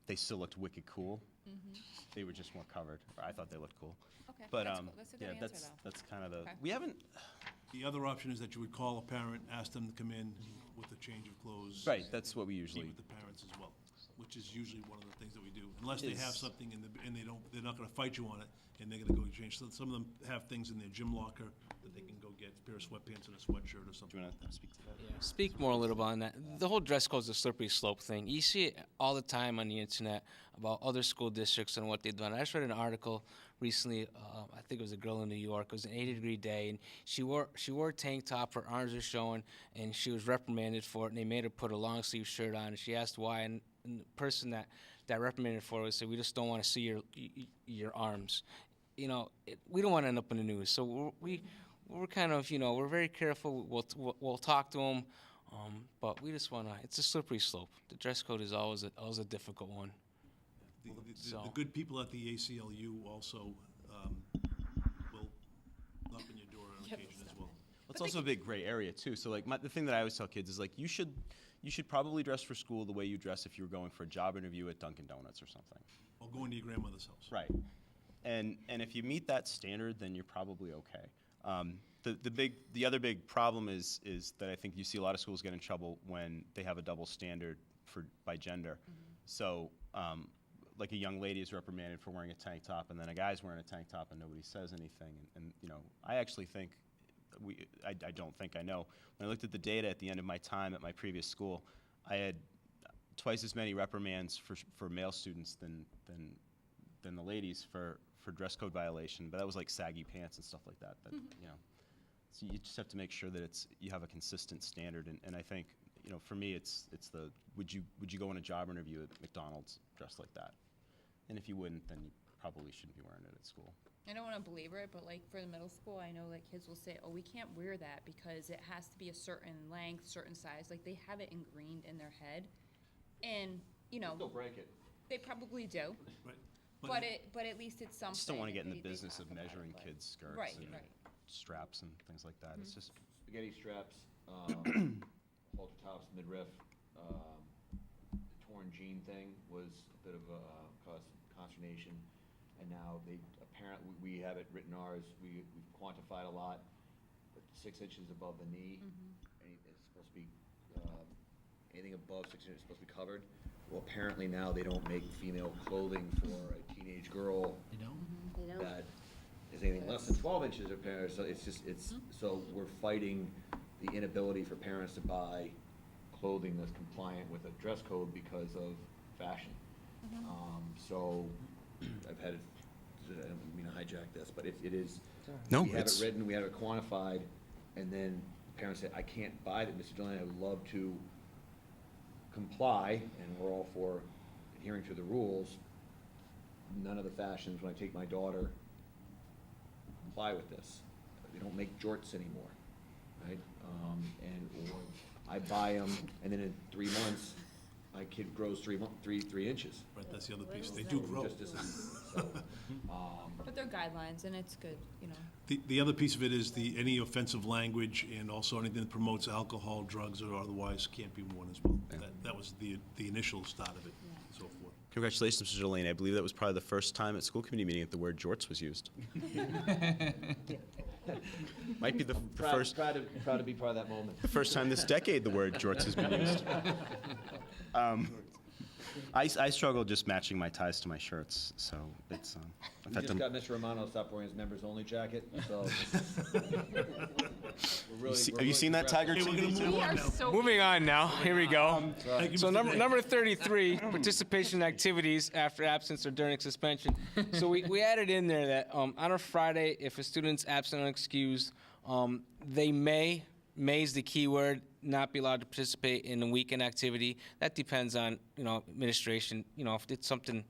they still looked wicked cool. They were just more covered. Or I thought they looked cool. Okay, But that's cool. That's a good yeah, answer, though. that's kind of the. Okay. We haven't. the other option is that you would call a parent, ask them to come in with a change of clothes. Right. That's what we Meet usually. with the parents as well, which is usually one of the things that we do, unless they have Is- something and they're not gonna fight you on it, and they're gonna go change. So some of them have things in their gym locker that they can go get, a pair of sweatpants and a sweatshirt or Do something. you want to speak to that? Yeah, speak more a little bit on that. The whole dress code is a slippery slope thing. You see it all the time on the internet about other school districts and what they've done. I just read an article recently. I think it was a girl in New York. It was an 80-degree day, and she wore a tank top. Her arms were showing, and she was reprimanded for it. And they made her put a long sleeve shirt on. And she asked why, and the person that reprimanded for her said, "We just don't want to see your arms." You know, we don't want to end up in the news. So we're kind of, we're very careful. We'll talk to them, but we just want to. It's a slippery slope. The dress code is always a difficult one. The good people at the ACLU also will knock on your door on occasion as well. It's also a big gray area too. So like the thing that I always tell kids is like you should probably dress for school the way you dress if you were going for a job interview at Dunkin' Donuts or something. Or going to your grandmother's house. Right. And if you meet that standard, then you're probably okay. The other big problem is that I think you see a lot of schools get in trouble when they have a double standard by gender. So, like a young lady is reprimanded for wearing a tank top, and then a guy's wearing a tank top, and nobody says anything. And you know, I actually think I don't think I know. When I looked at the data at the end of my time at my previous school, I had twice as many reprimands for male students than the ladies for dress code violation. But that was like saggy pants and stuff like that. You know, so you just have to make sure that you have a consistent standard. And I think, you know, for me, it's the would you go on a job interview at McDonald's dressed like that? And if you wouldn't, then you probably shouldn't be wearing it at school. I don't want to belabor it, but like for the middle school, I know like kids will say, oh, we can't wear that because it has to be a certain length, certain size. Like they have it ingrained in their head. And, you know, They'll break it. they probably do. Right. But at least it's something. I just don't want to get in that the they business talk of about, measuring but- kids' skirts Right, and right. straps and things like that. It's just Spaghetti straps, halter tops, midriff. The torn jean thing was a bit of a cause consternation. And now apparently, we have it written ours, we've quantified a lot, but 6 inches above the knee, it's supposed to be, anything above 6 inches is supposed to be covered. Well, apparently now they don't make female clothing for a teenage girl You know? They don't. that is anything less than 12 inches of parents, so so we're fighting the inability for parents to buy clothing that's compliant with a dress code because of fashion. So I've had, I don't mean to hijack this, but it is, No, we have it it's- written, we have it quantified, and then parents say, I can't buy that, Mr. Delaney, I would love to comply, and we're all for adhering to the rules. None of the fashions, when I take my daughter, comply with this. They don't make jorts anymore, right? Or I buy them, and then in 3 months, my kid grows 3 inches. Right, that's the other piece. They do grow. Just isn't, so, But they're guidelines, and it's good, you know. The other piece of it is any offensive language and also anything that promotes alcohol, drugs, or otherwise can't be worn as well. That was the initial start of it, and so forth. Congratulations, Mr. Delaney. I believe that was probably the first time at school committee meeting that the word jorts was used. Might be the first proud to be part of that moment. the first time this decade the word jorts has been used. I struggle just matching my ties to my shirts, so it's. I've We had just to. got Mr. Romano to stop wearing his members-only jacket, so. Have you seen that Tiger Hey, we're gonna TV? move on now. Moving on now, here we go. Thank you, So Mr. Day. number 33, participation in activities after absence or during suspension. So we added in there that on a Friday, if a student's absent or unexcused, they may is the key word, not be allowed to participate in a weekend activity. That depends on, administration. If it's something,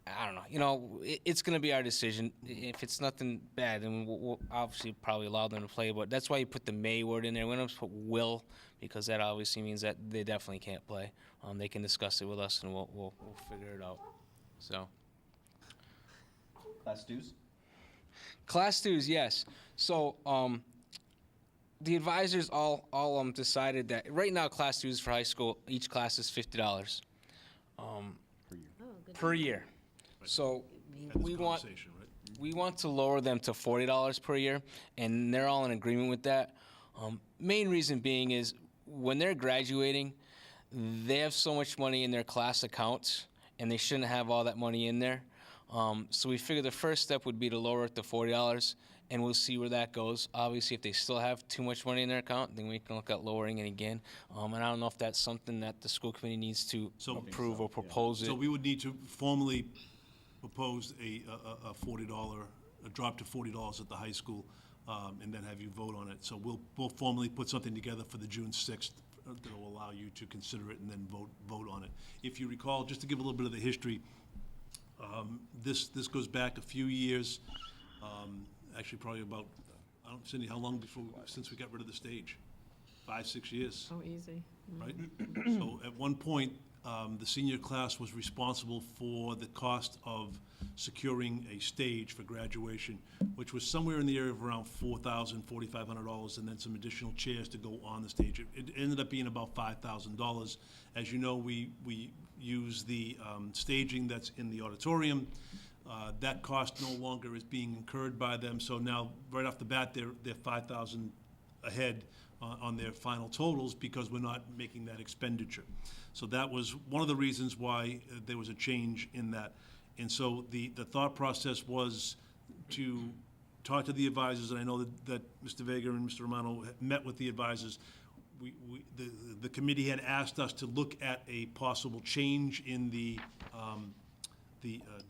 I don't know, it's going to be our decision. If it's nothing bad, then we'll obviously probably allow them to play. But that's why you put the may word in there. We don't put will, because that obviously means that they definitely can't play. They can discuss it with us, and we'll figure it out. So. Class dues? Class dues, yes. So, the advisors all decided that right now class dues for high school, each class is $50 Oh, good. per year. So Had this we want conversation, right? we want to lower them to $40 per year, and they're all in agreement with that. Main reason being is when they're graduating, they have so much money in their class accounts, and they shouldn't have all that money in there. So we figured the first step would be to lower it to $40, and we'll see where that goes. Obviously, if they still have too much money in their account, then we can look at lowering it again. And I don't know if that's something that the school committee needs to approve or propose it. So we would need to formally propose a $40, a drop to $40 at the high school, and then have you vote on it. So we'll formally put something together for the June 6th that will allow you to consider it and then vote on it. If you recall, just to give a little bit of the history, this goes back a few years, actually probably about, Cindy, how long since we got rid of the stage? 5-6 years, Oh, easy. right? So at one point, the senior class was responsible for the cost of securing a stage for graduation, which was somewhere in the area of around $4,000, $4,500, and then some additional chairs to go on the stage. It ended up being about $5,000. As you know, we use the staging that's in the auditorium. That cost no longer is being incurred by them, so now, right off the bat, they're 5,000 ahead on their final totals because we're not making that expenditure. So that was one of the reasons why there was a change in that. And so the thought process was to talk to the advisors, and I know that Mr. Vega and Mr. Romano met with the advisors. The committee had asked us to look at a possible change in the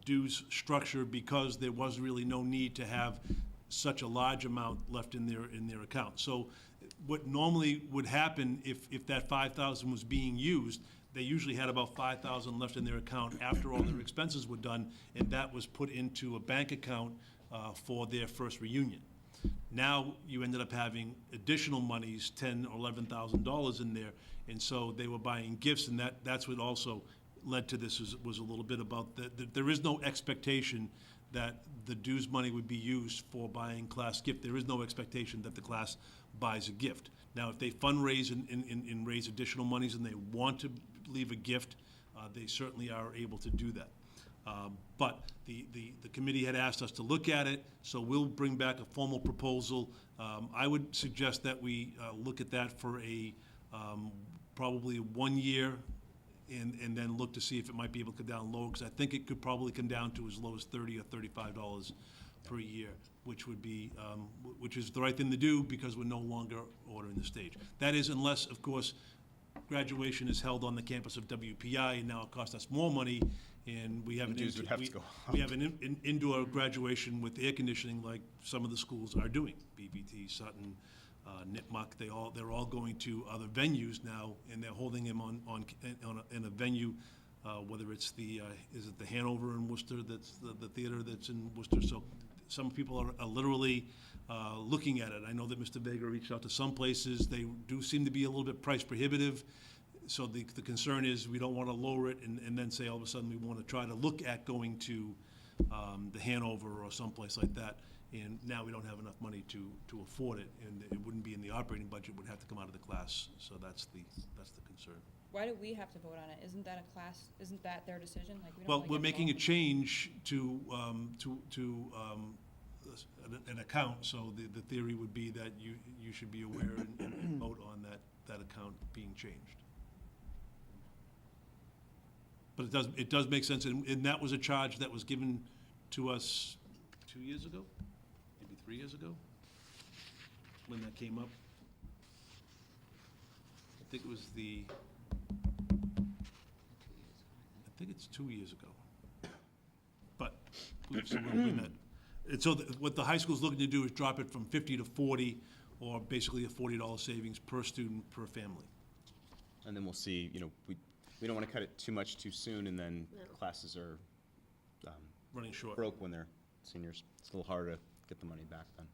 dues structure because there was really no need to have such a large amount left in their account. So what normally would happen if that 5,000 was being used, they usually had about 5,000 left in their account after all their expenses were done, and that was put into a bank account for their first reunion. Now you ended up having additional monies, $10,000 or $11,000 in there, and so they were buying gifts, and that's what also led to this was a little bit about there is no expectation that the dues money would be used for buying class gift. There is no expectation that the class buys a gift. Now, if they fundraise and raise additional monies and they want to leave a gift, they certainly are able to do that. But the committee had asked us to look at it, so we'll bring back a formal proposal. I would suggest that we look at that for probably 1 year, and then look to see if it might be able to come down lower, because I think it could probably come down to as low as $30 or $35 per year, which would be, which is the right thing to do because we're no longer ordering the stage. That is, unless, of course, graduation is held on the campus of WPI, and now it costs us more money, and we have Dues would have to go up. we have an indoor graduation with air conditioning like some of the schools are doing, BBT, Sutton, Nipmuc, they're all going to other venues now, and they're holding them in a venue, whether it's is it the Hanover in Worcester, that's the theater that's in Worcester. So some people are literally looking at it. I know that Mr. Vega reached out to some places. They do seem to be a little bit price prohibitive. So the concern is we don't want to lower it and then say all of a sudden we want to try to look at going to the Hanover or someplace like that. And now we don't have enough money to afford it, and it wouldn't be in the operating budget, it would have to come out of the class. So that's the concern. Why do we have to vote on it? Isn't that a class, isn't that their decision? Like, we don't Well, really we're get making a involved. change to an account, so the theory would be that you should be aware and vote on that account being changed. But it does make sense, and that was a charge that was given to us 2 years ago, maybe 3 years ago, when that came up. I think it was I think it's 2 years ago. But, so we'll win that. And so what the high school's looking to do is drop it from 50 to 40, or basically a $40 savings per student, per family. And then we'll see, we don't want to cut it too much too soon, and then classes are Running short. broke when they're seniors. It's a little harder to get the money back then.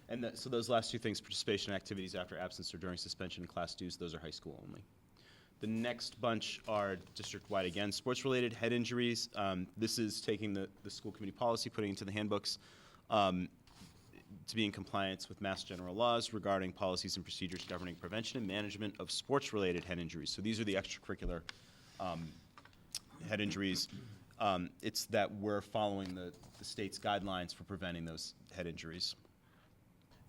And so those last two things, participation in activities after absence or during suspension and class dues, those are high school only. The next bunch are district-wide again. Sports-related head injuries. This is taking the school committee policy, putting it into the handbooks to be in compliance with Mass General laws regarding policies and procedures governing prevention and management of sports-related head injuries. So these are the extracurricular head injuries. It's that we're following the state's guidelines for preventing those head injuries.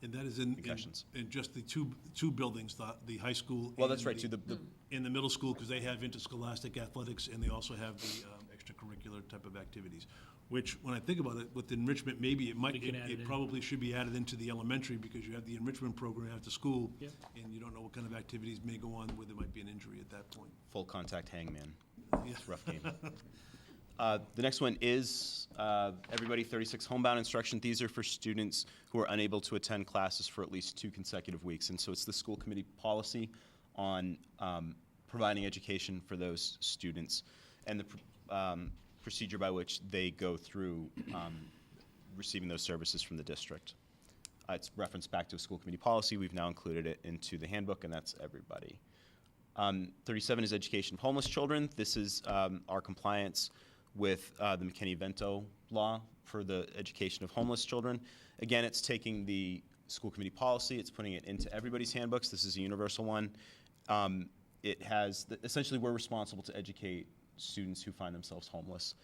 And that is in Concussions. in just the two buildings, the high school. Well, that's and right, too. In the middle school, because they have interscholastic athletics, and they also have the extracurricular type of activities. Which, when I think about it, with enrichment, maybe We can add it it in. probably should be added into the elementary, because you have the enrichment program after school. Yep. And you don't know what kind of activities may go on where there might be an injury at that point. Full contact hangman. Yeah. It's a rough game. The next one is everybody 36 homebound instruction. These are for students who are unable to attend classes for at least 2 consecutive weeks. And so it's the school committee policy on providing education for those students and the procedure by which they go through receiving those services from the district. It's referenced back to a school committee policy. We've now included it into the handbook, and that's everybody. 37 is education of homeless children. This is our compliance with the McKinney-Vento law for the education of homeless children. Again, it's taking the school committee policy, it's putting it into everybody's handbooks. This is a universal one. It has, essentially, we're responsible to educate students who find themselves homeless.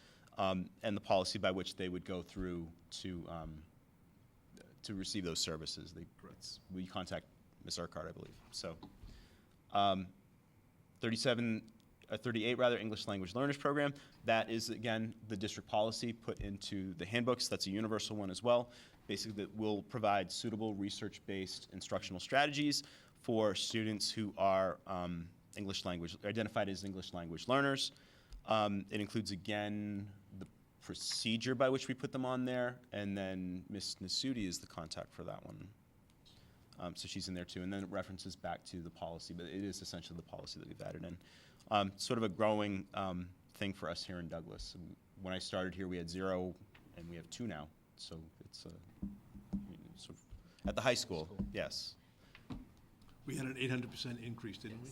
and the policy by which they would go through to receive those services. We contact Ms. Urquhart, I believe. So 38 English language learners program. That is, again, the district policy put into the handbooks. That's a universal one as well. Basically, that will provide suitable research-based instructional strategies for students who are identified as English language learners. It includes, again, the procedure by which we put them on there, and then Ms. Nasuti is the contact for that one. So she's in there too, and then it references back to the policy, but it is essentially the policy that we've added in. Sort of a growing thing for us here in Douglas. When I started here, we had 0, and we have 2 now. So it's sort of at the high school, yes. We had an 800% increase, didn't we?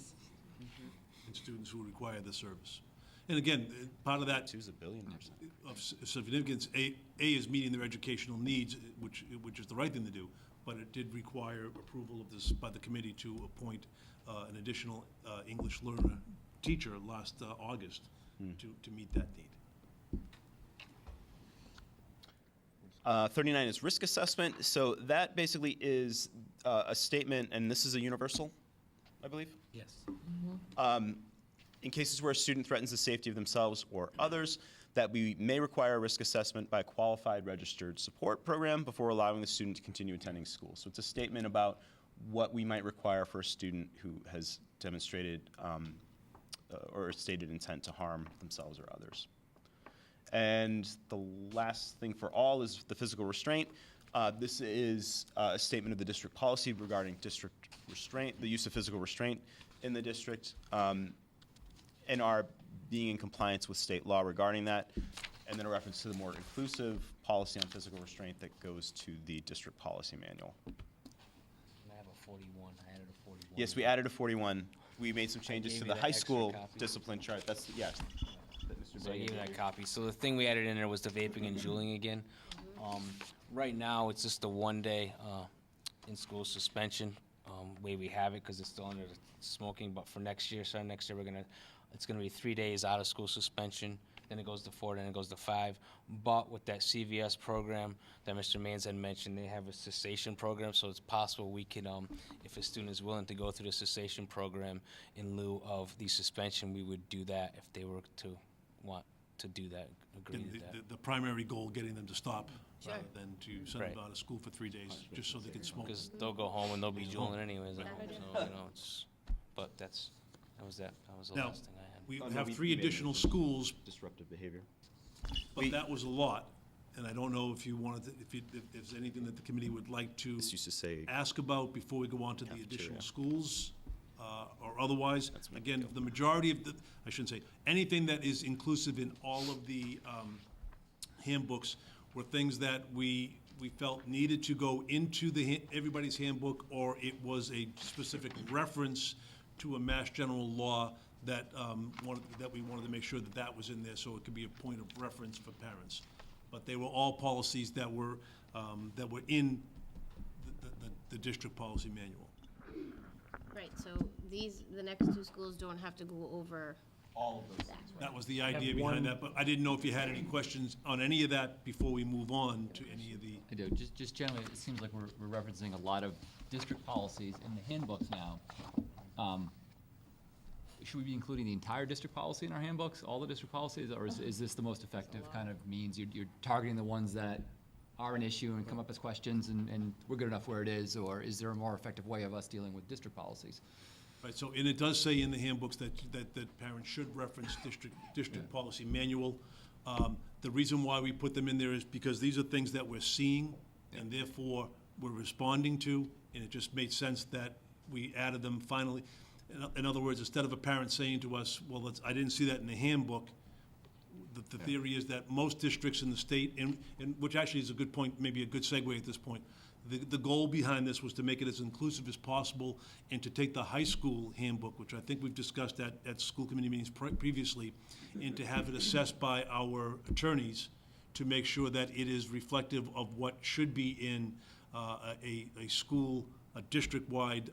In students who require the service. And again, part of that 2 is $1 billion. of significance, A is meeting their educational needs, which is the right thing to do, but it did require approval of this by the committee to appoint an additional English learner teacher last August to meet that need. 39 is risk assessment. So that basically is a statement, and this is a universal, I believe. Yes. In cases where a student threatens the safety of themselves or others, that we may require a risk assessment by a qualified registered support program before allowing the student to continue attending school. So it's a statement about what we might require for a student who has demonstrated or stated intent to harm themselves or others. And the last thing for all is the physical restraint. This is a statement of the district policy regarding district restraint, the use of physical restraint in the district, and our being in compliance with state law regarding that, and then a reference to the more inclusive policy on physical restraint that goes to the district policy manual. I have a 41, I added a 41. Yes, we added a 41. We made some changes gave to you the the high extra school copy. discipline chart. That's, yes. that Mr. So I Bailey gave you gave that you. copy. So the thing we added in there was the vaping and juuling again. Right now, it's just a 1-day in-school suspension, way we have it, because it's still under the smoking, but for next year, starting next year, it's gonna be 3 days out of school suspension, then it goes to 4, then it goes to 5. But with that CVS program that Mr. Mans had mentioned, they have a cessation program, so it's possible we could, if a student is willing to go through the cessation program in lieu of the suspension, we would do that if they were to want to do that, agree And to that. the primary goal, getting them to stop Sure. rather than to send them Right. out of school for 3 days, just so they can smoke. Because they'll go home and they'll be juuling anyways at home, so, it's, but that was the Now, last thing I had. we Oh, no, have we 3 made it additional schools, Disruptive behavior. but that was a lot. And I don't know if you wanted to, if there's anything that the committee would like to This used to say, ask about before we go on to the Cafeteria. additional schools, or otherwise. That's my Again, deal. the majority of I shouldn't say, anything that is inclusive in all of the handbooks were things that we felt needed to go into everybody's handbook, or it was a specific reference to a Mass General law that we wanted to make sure that was in there, so it could be a point of reference for parents. But they were all policies that were in the district policy manual. Right, so the next 2 schools don't have to go over all of those that. That was the idea behind that, but I didn't know if you had any questions on any of that before we move on to any of the. I do. Just generally, it seems like we're referencing a lot of district policies in the handbooks now. Should we be including the entire district policy in our handbooks, all the district policies, or is this the most effective kind of means? You're targeting the ones that are an issue and come up as questions, and we're good enough where it is, or is there a more effective way of us dealing with district policies? Right, so, and it does say in the handbooks that parents should reference district policy manual. The reason why we put them in there is because these are things that we're seeing, and therefore we're responding to, and it just made sense that we added them finally. In other words, instead of a parent saying to us, well, I didn't see that in the handbook, the theory is that most districts in the state, and which actually is a good point, maybe a good segue at this point, the goal behind this was to make it as inclusive as possible and to take the high school handbook, which I think we've discussed at school committee meetings previously, and to have it assessed by our attorneys to make sure that it is reflective of what should be in a school, a district-wide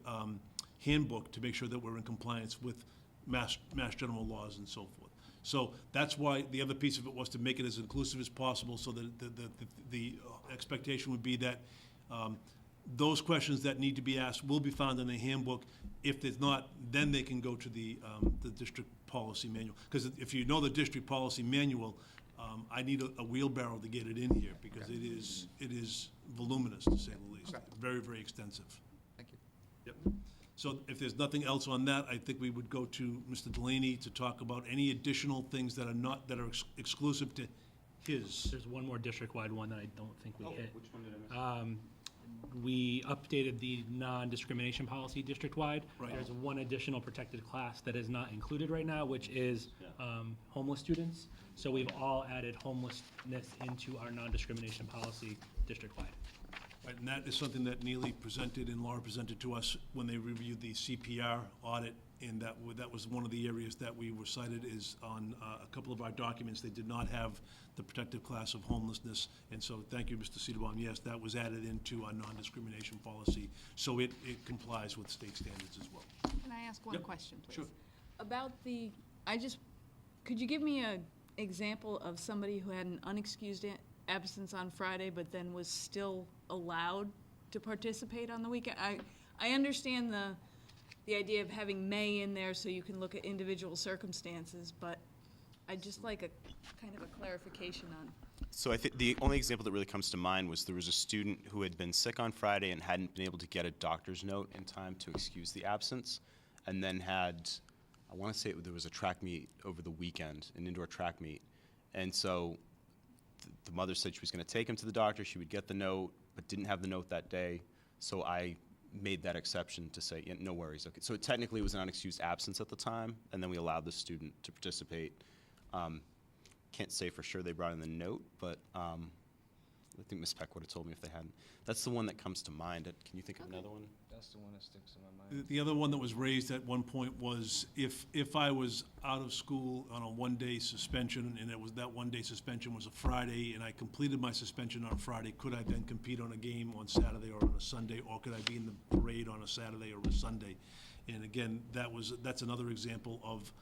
handbook, to make sure that we're in compliance with Mass General laws and so forth. So that's why the other piece of it was to make it as inclusive as possible, so that the expectation would be that those questions that need to be asked will be found in the handbook. If there's not, then they can go to the district policy manual. Because if you know the district policy manual, I need a wheelbarrow to get it in here, because it is voluminous, to say the least. Okay. Very, very extensive. Thank you. Yep. So if there's nothing else on that, I think we would go to Mr. Delaney to talk about any additional things that are exclusive to his. There's one more district-wide one that I don't think we hit. Which one did I miss? We updated the non-discrimination policy district-wide. Right. There's one additional protected class that is not included right now, which is homeless students. So we've all added homelessness into our non-discrimination policy district-wide. Right, and that is something that Neely presented and Laura presented to us when they reviewed the CPR audit, and that was one of the areas that we were cited is on a couple of our documents. They did not have the protective class of homelessness, and so thank you, Mr. Cedarbaum. Yes, that was added into our non-discrimination policy, so it complies with state standards as well. Can I ask one Yep. question, please? Sure. About could you give me an example of somebody who had an unexcused absence on Friday, but then was still allowed to participate on the weekend? I understand the idea of having may in there so you can look at individual circumstances, but I'd just like a kind of a clarification on. So I think the only example that really comes to mind was there was a student who had been sick on Friday and hadn't been able to get a doctor's note in time to excuse the absence, and then had, I want to say there was a track meet over the weekend, an indoor track meet. And so the mother said she was going to take him to the doctor, she would get the note, but didn't have the note that day. So I made that exception to say, yeah, no worries. Okay. So it technically was an unexcused absence at the time, and then we allowed the student to participate. Can't say for sure they brought in the note, but I think Ms. Peck would have told me if they hadn't. That's the one that comes to mind. Can you think of another one? That's the one that sticks in my mind. The other one that was raised at one point was if I was out of school on a one-day suspension, and that one-day suspension was a Friday, and I completed my suspension on Friday, could I then compete on a game on Saturday or on a Sunday, or could I be in the parade on a Saturday or a Sunday? And again, that's another example of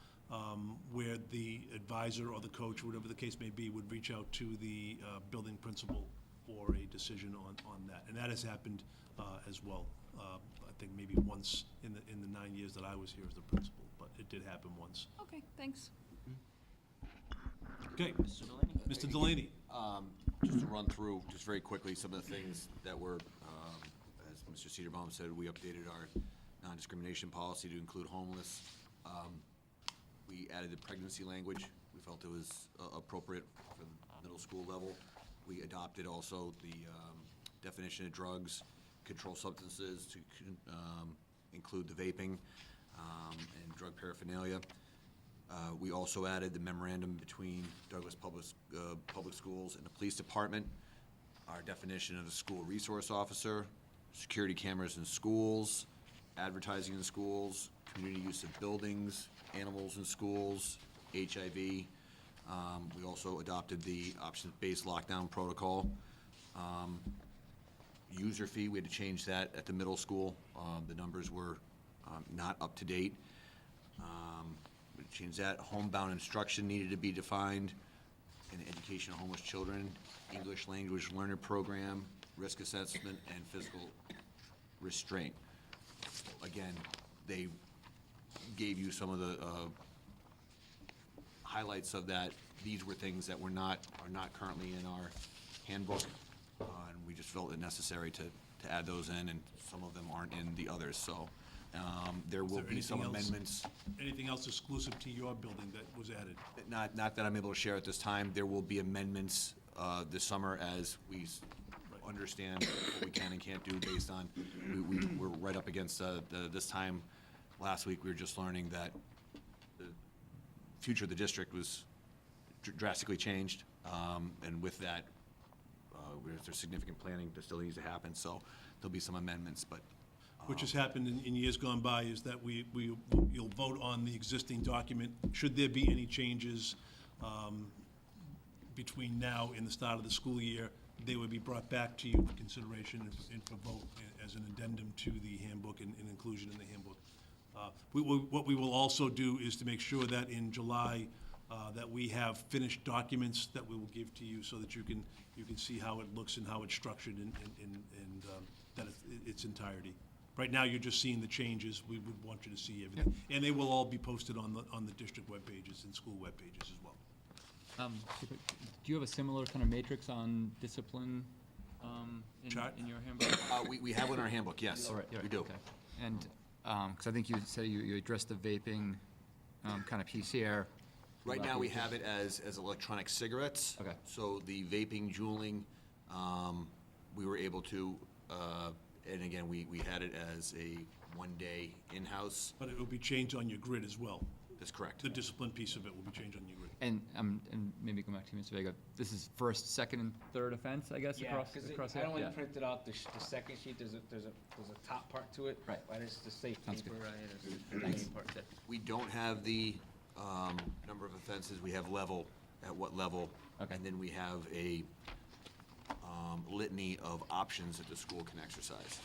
where the advisor or the coach, or whatever the case may be, would reach out to the building principal for a decision on that. And that has happened as well. I think maybe once in the 9 years that I was here as the principal, but it did happen once. Okay, thanks. Okay, Mr. Delaney? Mr. Delaney. Just to run through, just very quickly, some of the things that were, as Mr. Cedarbaum said, we updated our non-discrimination policy to include homeless. We added the pregnancy language. We felt it was appropriate for the middle school level. We adopted also the definition of drugs, controlled substances to include the vaping and drug paraphernalia. We also added the memorandum between Douglas Public Schools and the police department, our definition of a school resource officer, security cameras in schools, advertising in schools, community use of buildings, animals in schools, HIV. We also adopted the options-based lockdown protocol. User fee, we had to change that at the middle school. The numbers were not up to date. We changed that. Homebound instruction needed to be defined in education of homeless children, English language learner program, risk assessment, and physical restraint. Again, they gave you some of the highlights of that. These were things that are not currently in our handbook, and we just felt it necessary to add those in, and some of them aren't in the others. So there will be some amendments. Anything else exclusive to your building that was added? Not that I'm able to share at this time. There will be amendments this summer as we understand what we can and can't do based on, we're right up against this time. Last week, we were just learning that the future of the district was drastically changed, and with that, there's significant planning that still needs to happen, so there'll be some amendments, but. Which has happened in years gone by is that you'll vote on the existing document. Should there be any changes between now and the start of the school year, they would be brought back to you for consideration and for vote as an addendum to the handbook and inclusion in the handbook. What we will also do is to make sure that in July, that we have finished documents that we will give to you so that you can see how it looks and how it's structured and that its entirety. Right now, you're just seeing the changes. We would want you to see everything. And they will all be posted on the district web pages and school web pages as well. Do you have a similar kind of matrix on discipline Chart? in your handbook? We have one in our handbook, yes. All right, We do. okay. And, because I think you said you addressed the vaping kind of piece here. Right now, we have it as electronic cigarettes. Okay. So the vaping, juuling, we were able to, and again, we had it as a one-day in-house. But it will be changed on your grid as well. That's correct. The discipline piece of it will be changed on your grid. And maybe go back to you, Mr. Vega. This is first, second, and third offense, I guess, Yeah, across because I here? only Yeah. printed out the second sheet, there's a top part to it. Right. But it's the safe Sounds good. paper, right, there's the part that. We don't have the number of offenses. We have level, at what level. Okay. And then we have a litany of options that the school can exercise.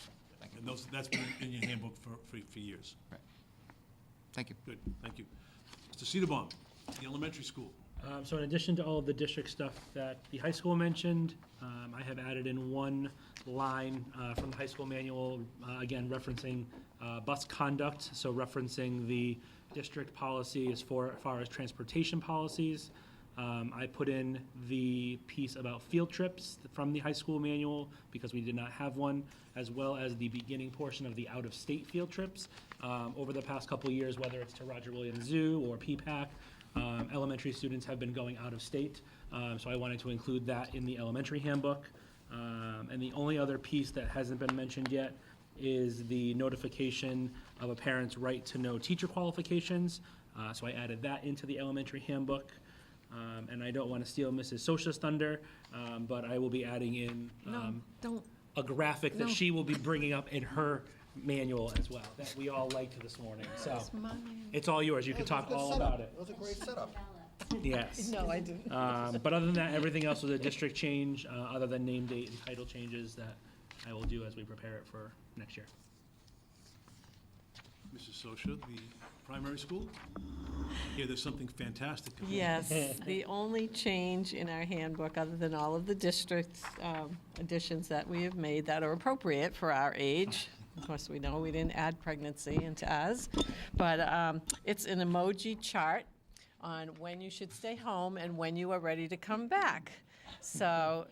And that's been in your handbook for years. Right. Thank you. Good, thank you. Mr. Cedarbaum, the elementary school. So in addition to all of the district stuff that the high school mentioned, I have added in one line from the high school manual, again referencing bus conduct, so referencing the district policy as far as transportation policies. I put in the piece about field trips from the high school manual because we did not have one, as well as the beginning portion of the out-of-state field trips. Over the past couple of years, whether it's to Roger Williams Zoo or PPAC, elementary students have been going out of state. So I wanted to include that in the elementary handbook. And the only other piece that hasn't been mentioned yet is the notification of a parent's right to know teacher qualifications. So I added that into the elementary handbook. And I don't want to steal Mrs. Sosha's thunder, but I will be adding in Don't. a graphic that No. she will be bringing up in her manual as well, that we all liked this morning. So it's all yours. You can talk all about it. That was a great setup. Yes. No, I didn't. But other than that, everything else was a district change, other than name, date, and title changes that I will do as we prepare it for next year. Mrs. Sosha, the primary school. Here, there's something fantastic. coming. Yes, the only change in our handbook, other than all of the district additions that we have made that are appropriate for our age. Of course, we know we didn't add pregnancy into us, but it's an emoji chart on when you should stay home and when you are ready to come back. So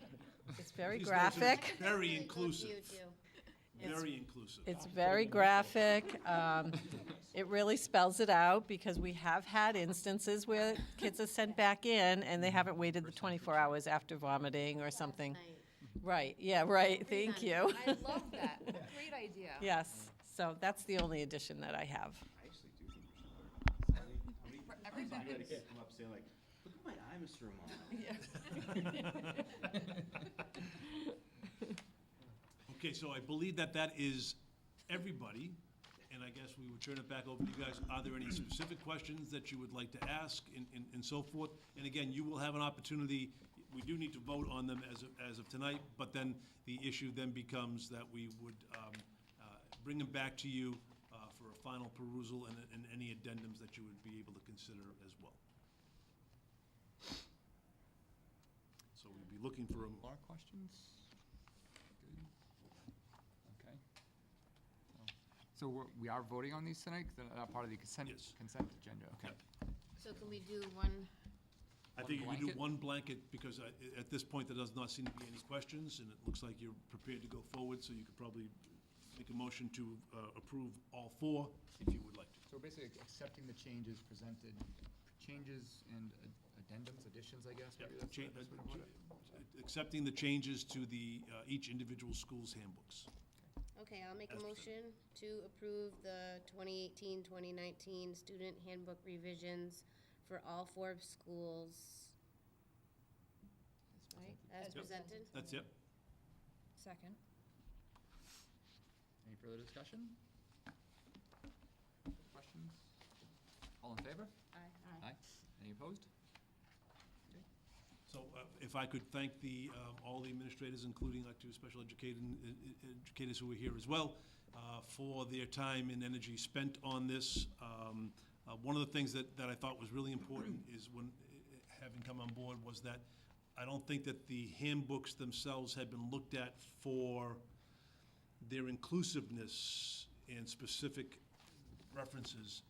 it's very These notions graphic. Very Cute, inclusive, too. very inclusive. It's very graphic. It really spells it out because we have had instances where kids are sent back in and they haven't waited the 24 hours after vomiting or something. Nice. Right, yeah, right, thank you. I love that. Great idea. Yes, so that's the only addition that I have. I actually do think we should learn. For everybody. You gotta come up saying like, look at my eye, Mr. Romano. Okay, so I believe that is everybody, and I guess we would turn it back over to you guys. Are there any specific questions that you would like to ask and so forth? And again, you will have an opportunity, we do need to vote on them as of tonight, but then the issue then becomes that we would bring them back to you for a final perusal and any addendums that you would be able to consider as well. So we'd be looking for a More questions? Good. Okay. So we are voting on these tonight? 'Cause they're not part of the consent Yes. agenda, okay. So can we do one? I think you can do blanket? one blanket, because at this point, there does not seem to be any questions, and it looks like you're prepared to go forward, so you could probably make a motion to approve all four, if you would like to. So we're basically accepting the changes presented, changes and addendums, additions, I guess, maybe that's the best way to put it. Accepting the changes to the, each individual school's handbooks. Okay, I'll make a As motion to approve the 2018-2019 student handbook revisions for all four schools. Right, as presented? That's it? Second. Any further discussion? Questions? All in favor? Aye. Aye. Any opposed? So if I could thank all the administrators, including our two special educators who were here as well, for their time and energy spent on this. One of the things that I thought was really important is when, having come on board, was that I don't think that the handbooks themselves had been looked at for their inclusiveness and specific references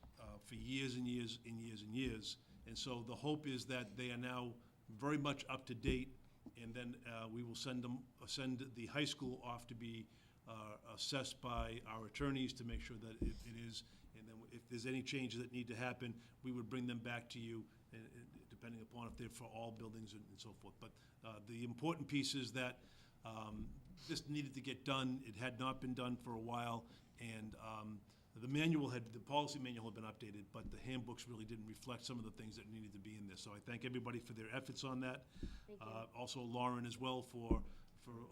for years and years and years and years. And so the hope is that they are now very much up to date, and then we will send the high school off to be assessed by our attorneys to make sure that it is, and then if there's any changes that need to happen, we would bring them back to you, depending upon if they're for all buildings and so forth. But the important piece is that this needed to get done. It had not been done for a while, and the policy manual had been updated, but the handbooks really didn't reflect some of the things that needed to be in there. So I thank everybody for their efforts on that. Thank you. Also Lauren as well for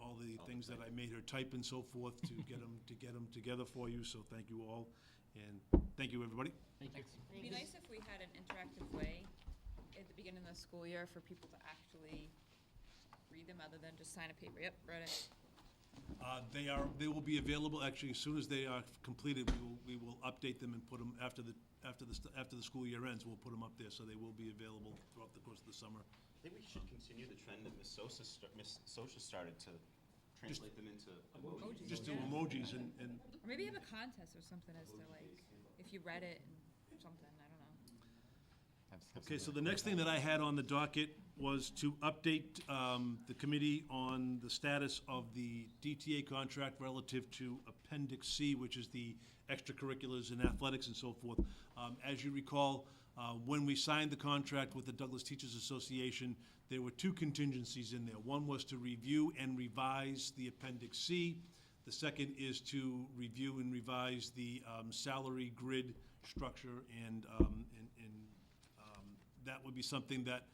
all the things that I made her type and so forth to get them together for you. So thank you all, and thank you, everybody. Thank you. It'd be nice if we had an interactive way at the beginning of the school year for people to actually read them other than just sign a paper. Yep, read it. They will be available, actually, as soon as they are completed, we will update them and put them after the school year ends, we'll put them up there, so they will be available throughout the course of the summer. I think we should continue the trend that Ms. Sosa started to translate them into emojis. Just do Yeah. emojis and Or maybe have a contest or something as to like, if you read it and something, I don't know. Okay, so the next thing that I had on the docket was to update the committee on the status of the DTA contract relative to Appendix C, which is the extracurriculars and athletics and so forth. As you recall, when we signed the contract with the Douglas Teachers Association, there were two contingencies in there. One was to review and revise the Appendix C. The second is to review and revise the salary grid structure, and that would be something that,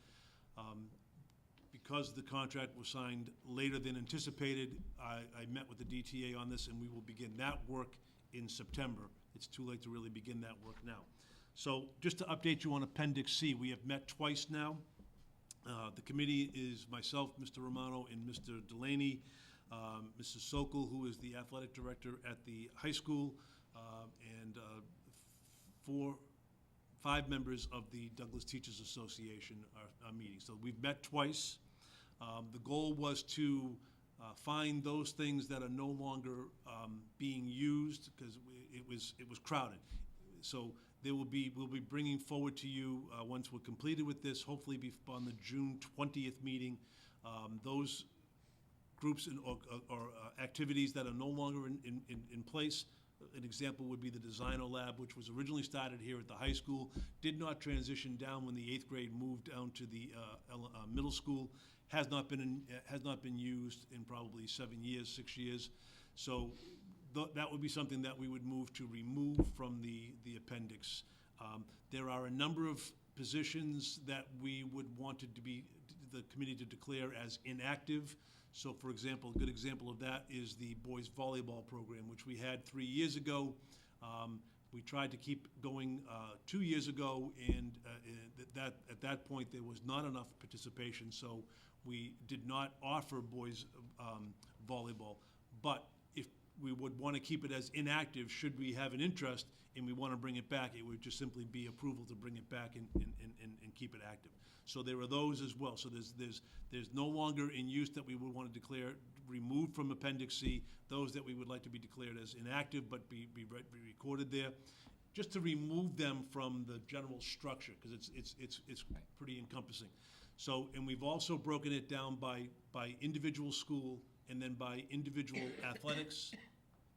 because the contract was signed later than anticipated, I met with the DTA on this, and we will begin that work in September. It's too late to really begin that work now. So just to update you on Appendix C, we have met twice now. The committee is myself, Mr. Romano, and Mr. Delaney, Mrs. Sokol, who is the athletic director at the high school, and 5 members of the Douglas Teachers Association are meeting. So we've met twice. The goal was to find those things that are no longer being used, because it was crowded. So we'll be bringing forward to you, once we're completed with this, hopefully on the June 20th meeting, those groups or activities that are no longer in place. An example would be the Designer Lab, which was originally started here at the high school, did not transition down when the 8th grade moved down to the middle school, has not been used in probably 7 years, 6 years. So that would be something that we would move to remove from the appendix. There are a number of positions that we would want the committee to declare as inactive. So, for example, a good example of that is the boys volleyball program, which we had 3 years ago. We tried to keep going 2 years ago, and at that point, there was not enough participation, so we did not offer boys volleyball. But if we would want to keep it as inactive, should we have an interest and we want to bring it back, it would just simply be approval to bring it back and keep it active. So there are those as well. So there's no longer in use that we would want to declare removed from Appendix C, those that we would like to be declared as inactive but be recorded there, just to remove them from the general structure, because it's pretty encompassing. So, and we've also broken it down by individual school, and then by individual athletics,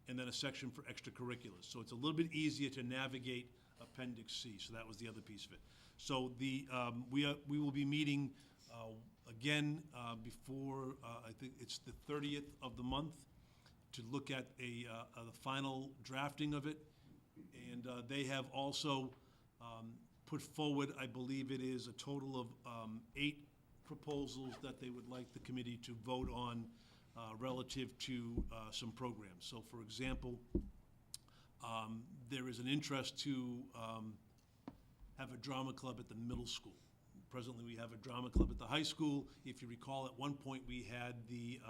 and then a section for extracurriculars. So it's a little bit easier to navigate Appendix C. So that was the other piece of it. So we will be meeting again before, I think it's the 30th of the month, to look at the final drafting of it. And they have also put forward, I believe it is a total of 8 proposals that they would like the committee to vote on relative to some programs. So, for example, there is an interest to have a drama club at the middle school. Presently, we have a drama club at the high school. If you recall, at one point, we had the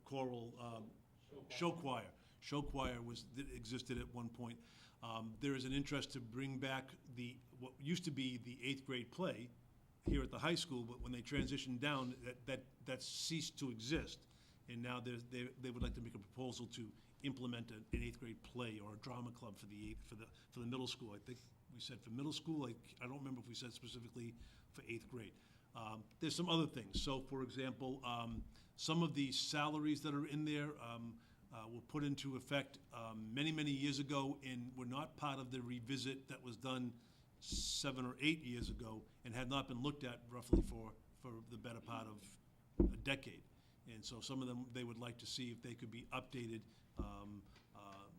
choral show choir. Show choir existed at one point. There is an interest to bring back what used to be the 8th grade play here at the high school, but when they transitioned down, that ceased to exist. And now they would like to make a proposal to implement an 8th grade play or a drama club for the middle school. I think we said for middle school, I don't remember if we said specifically for 8th grade. There's some other things. So, for example, some of the salaries that are in there were put into effect many, many years ago and were not part of the revisit that was done 7 or 8 years ago and had not been looked at roughly for the better part of a decade. And so some of them, they would like to see if they could be updated.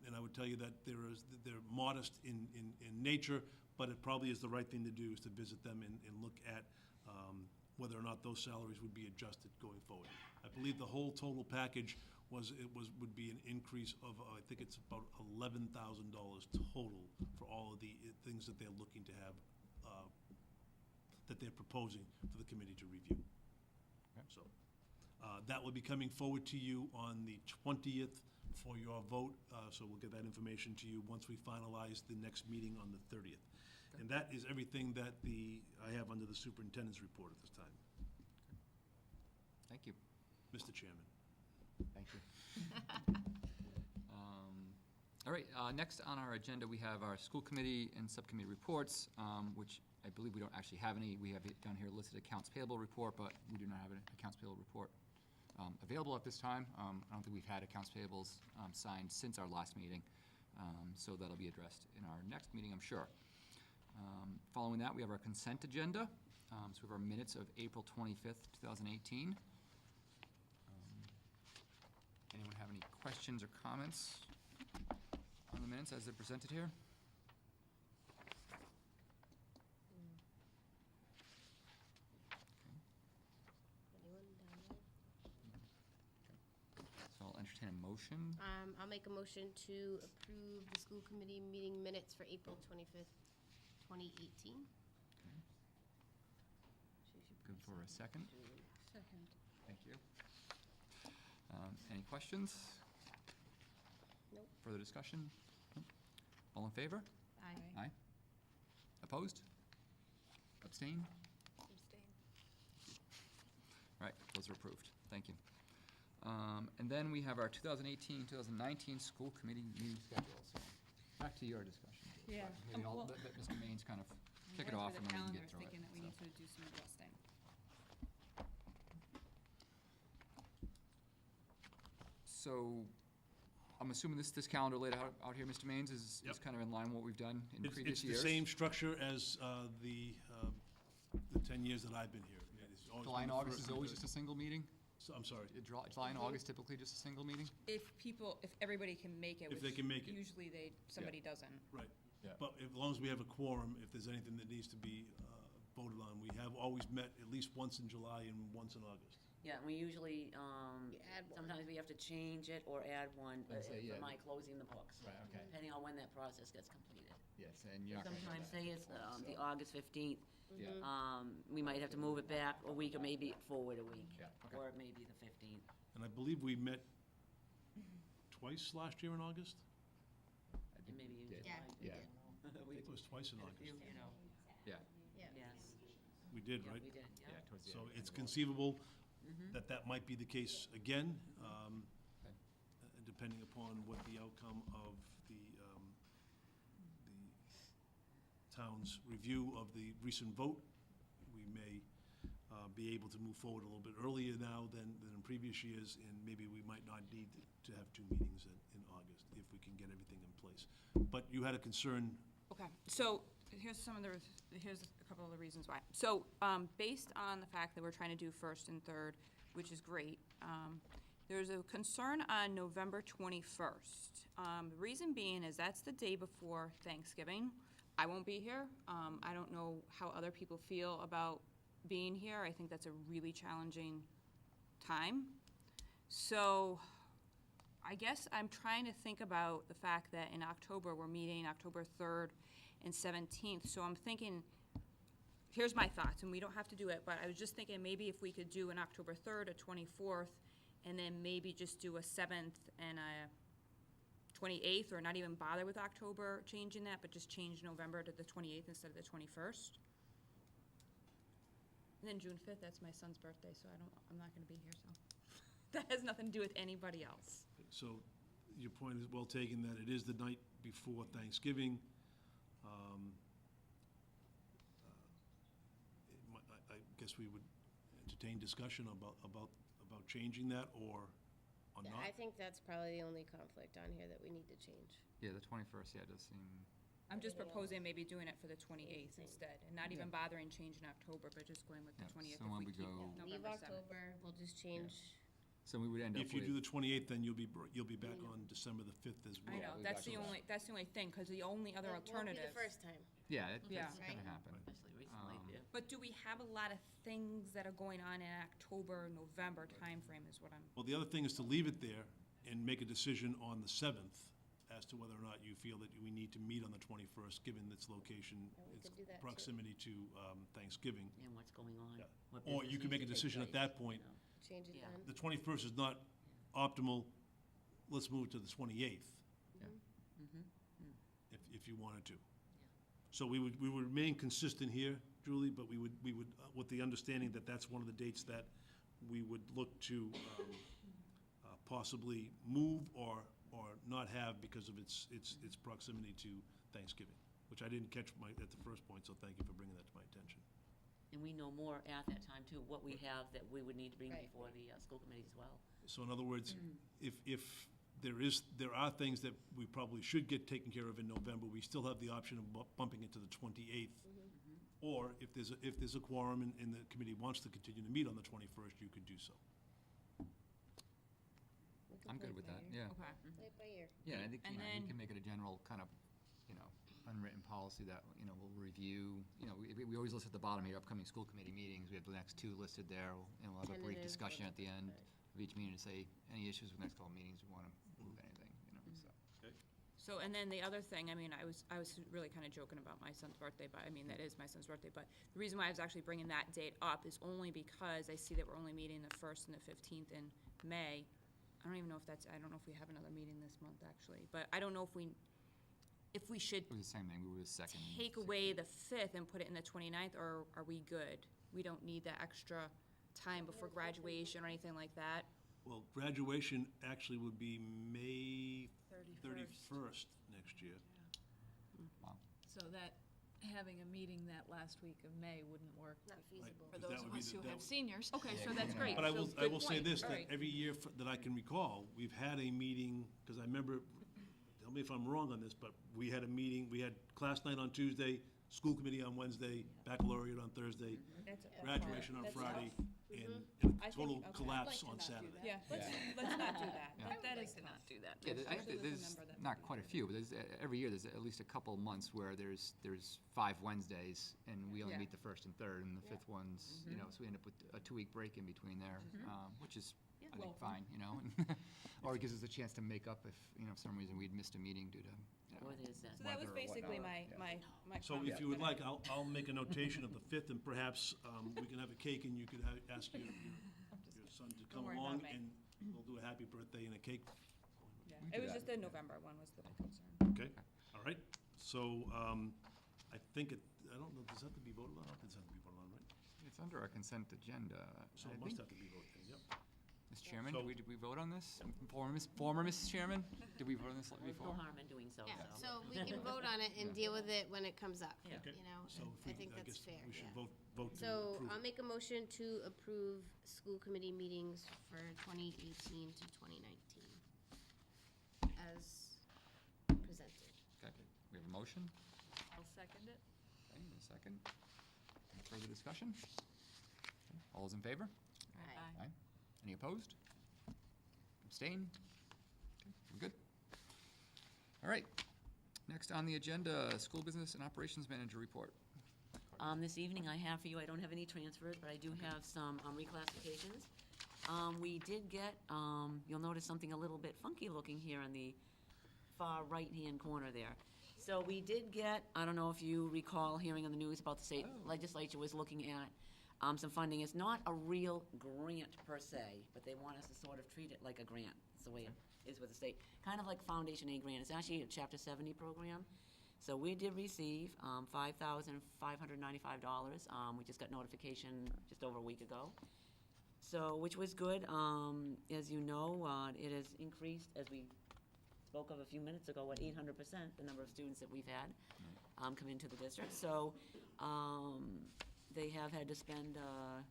And I would tell you that they're modest in nature, but it probably is the right thing to do is to visit them and look at whether or not those salaries would be adjusted going forward. I believe the whole total package would be an increase of, I think it's about $11,000 total for all of the things that they're looking to have, that they're proposing for the committee to review. So that will be coming forward to you on the 20th for your vote, so we'll get that information to you once we finalize the next meeting on the 30th. And that is everything that I have under the superintendent's report at this time. Thank you. Mr. Chairman. Thank you. All right, next on our agenda, we have our school committee and subcommittee reports, which I believe we don't actually have any. We have it down here listed accounts payable report, but we do not have an accounts payable report available at this time. I don't think we've had accounts payables signed since our last meeting, so that'll be addressed in our next meeting, I'm sure. Following that, we have our consent agenda. So we have our minutes of April 25th, 2018. Anyone have any questions or comments on the minutes as they're presented here? Anyone down there? So I'll entertain a motion. I'll make a motion to approve the school committee meeting minutes for April 25th, 2018. Good for a second. Second. Thank you. Any questions? Nope. Further discussion? Nope. All in favor? Aye. Aye. Opposed? Abstain? Abstain. All right, those are approved. Thank you. And then we have our 2018-2019 school committee meeting schedule. So back to your discussion. Yeah. Maybe I'll Well- let Mr. Maines kind of kick it Right off for and the then we can calendar, get through it. thinking that we So. need to do some adjusting. So I'm assuming this calendar laid out here, Mr. Maines, is Yep. kind of in line with what we've done in previous It's years? the same structure as the 10 years that I've been here. It's always July been and the August first is and always third. just a single meeting? I'm sorry. July and August typically just a single meeting? If everybody can make it, If they which can make it. usually somebody doesn't. Right. Yeah. But as long as we have a quorum, if there's anything that needs to be voted on, we have always met at least once in July and once in August. Yeah, and we usually, You add one. sometimes we have to change it or add one I'd say, yeah. for my closing the books, Right, okay. depending on when that process gets completed. Yes, and you're not gonna have Sometimes that say it's before, the so- August 15th. Yeah. We might have to move it back a week or maybe forward a week. Yeah, okay. Or it may be the 15th. And I believe we met twice last year in August? And maybe you. did. Yeah, we Yeah. did. I think it was twice in August. You know, Yeah, Yeah. yes. We did, Yeah, right? we did, yeah. yeah, towards the So end. it's conceivable that might be the case again, Okay. depending upon what the outcome of the town's review of the recent vote. We may be able to move forward a little bit earlier now than in previous years, and maybe we might not need to have two meetings in August if we can get everything in place. But you had a concern. Okay, so here's a couple of the reasons why. So, based on the fact that we're trying to do first and third, which is great, there's a concern on November 21st. The reason being is that's the day before Thanksgiving. I won't be here. I don't know how other people feel about being here. I think that's a really challenging time. So, I guess I'm trying to think about the fact that in October, we're meeting October 3rd and 17th, so I'm thinking, here's my thoughts, and we don't have to do it, but I was just thinking maybe if we could do an October 3rd, a 24th, and then maybe just do a 7th and a 28th, or not even bother with October changing that, but just change November to the 28th instead of the 21st. And then June 5th, that's my son's birthday, so I'm not gonna be here, so. That has nothing to do with anybody else. So your point is well taken, that it is the night before Thanksgiving. I guess we would entertain discussion about changing that or Yeah, not. I think that's probably the only conflict on here that we need to change. Yeah, the 21st, yeah, does seem, I'm just proposing maybe doing it for the 28th instead, and not even bothering changing October, but just going with the Yeah, 20th so if why we we keep go- Leave November 7th. October, we'll just change. so we would end up with. If you do the 28th, then you'll be back on December the 5th as well. I know, we that's got the you. only thing, because the only other It won't be alternative. the first time. Yeah, Yeah. that's gonna Right. happen. Especially recently, yeah. But do we have a lot of things that are going on in October, November timeframe is what I'm, Well, the other thing is to leave it there and make a decision on the 7th as to whether or not you feel that we need to meet on the 21st, given its location, Yeah, we its could do that, too. proximity to Thanksgiving. And what's going on. Yeah. what Or business you can make a needs to take decision at place, that point. you know. Change it Yeah. then. The 21st is not optimal, let's move it to the 28th. If you wanted to. So we would remain consistent here, Julie, but we would, with the understanding that that's one of the dates that we would look to possibly move or not have because of its proximity to Thanksgiving, which I didn't catch at the first point, so thank you for bringing that to my attention. And we know more at that time, too, what we have that we would need to bring Right. before the school committee as well. So in other words, if there are things that we probably should get taken care of in November, we still have the option of bumping it to the 28th. Or if there's a quorum and the committee wants to continue to meet on the 21st, you could do so. We can I'm play good with by that, ear. yeah. okay. Play it by ear. Yeah, I think, And you know, we then- can make it a general kind of, you know, unwritten policy that, you know, we'll review. You know, we always list at the bottom here, upcoming school committee meetings. We have the next two listed there, and we'll have a brief Tentative, discussion at the end right. of each meeting to say, any issues with the next couple of meetings, we want to move anything, you know, so. So, and then the other thing, I mean, I was really kind of joking about my son's birthday, but, I mean, that is my son's birthday, but the reason why I was actually bringing that date up is only because I see that we're only meeting the 1st and the 15th in May. I don't even know if I don't know if we have another meeting this month, actually, but I don't know if we should It was the same thing, we were the second. take away the 5th and put it in the 29th, or are we good? We don't need that extra time before graduation or anything like that? Well, graduation actually would be May 31st next year. Wow. So that, having a meeting that last week of May wouldn't work Not feasible. for But those that of would be us the- who that have would- seniors. Okay, so that's great. But I So will good say point. this, All that right. every year that I can recall, we've had a meeting, because I remember, tell me if I'm wrong on this, but we had a meeting, we had class night on Tuesday, school committee on Wednesday, baccalaureate on Thursday, That's- graduation on that's Friday, tough. and I a think- total okay. collapse I'd like on to not do Saturday. that. Yeah, let's not do that. Yeah. That is to not do that. Yeah, Especially with the there's number that not would be. quite a few, but there's, every year, there's at least a couple months where there's 5 Wednesdays, and we only Yeah. meet the first and third, and the fifth one's, you know, so we end up with a 2-week break in between there, which is, I think, Welcome. fine, you know? Or it gives us a chance to make up if, you know, for some reason we'd missed a meeting due to, you know, Or there's that. So that was weather or basically whatnot. my So comment. if you would like, I'll make a notation of the 5th, and perhaps we can have a cake, and you could ask your son to come worry about along, me. and we'll do a happy birthday and a cake. Yeah. We It do was that. just the November one was the big concern. Okay, all right. So I think I don't know, does that have to be voted on? I don't think it has to be voted on, right? It's under our consent agenda. So I it must think, have to be voted, yep. Mr. Chairman, So- did we vote on this? Former Mrs. Chairman, did we vote on this There's before? no harm in doing so, Yeah, so. so we can vote on it and deal with it when it comes up, Yeah. Okay. you know? So if I we- think that's guess fair, we should yeah. vote to So approve. I'll make a motion to approve school committee meetings for 2018 to 2019 as presented. Okay, we have a motion, I'll second it. okay, and a second. Any further discussion? Okay, all those in favor? Aye. Aye. Any opposed? Abstain? Okay, we're good. All right. Next on the agenda, School Business and Operations Manager Report. This evening I have for you, I don't have any transfers, but I do have some reclassifications. We did get, you'll notice something a little bit funky looking here in the far right-hand corner there. So we did get, I don't know if you recall hearing on the news about the state legislature was looking at some funding. It's not a real grant per se, but they want us to sort of treat it like a grant. It's the way is with the state. Kind of like Foundation A grant. It's actually a Chapter 70 program. So we did receive $5,595. We just got notification just over a week ago. So, which was good. As you know, it has increased, as we spoke of a few minutes ago, 800%, the number of students that we've had come into the district. So they have had to spend a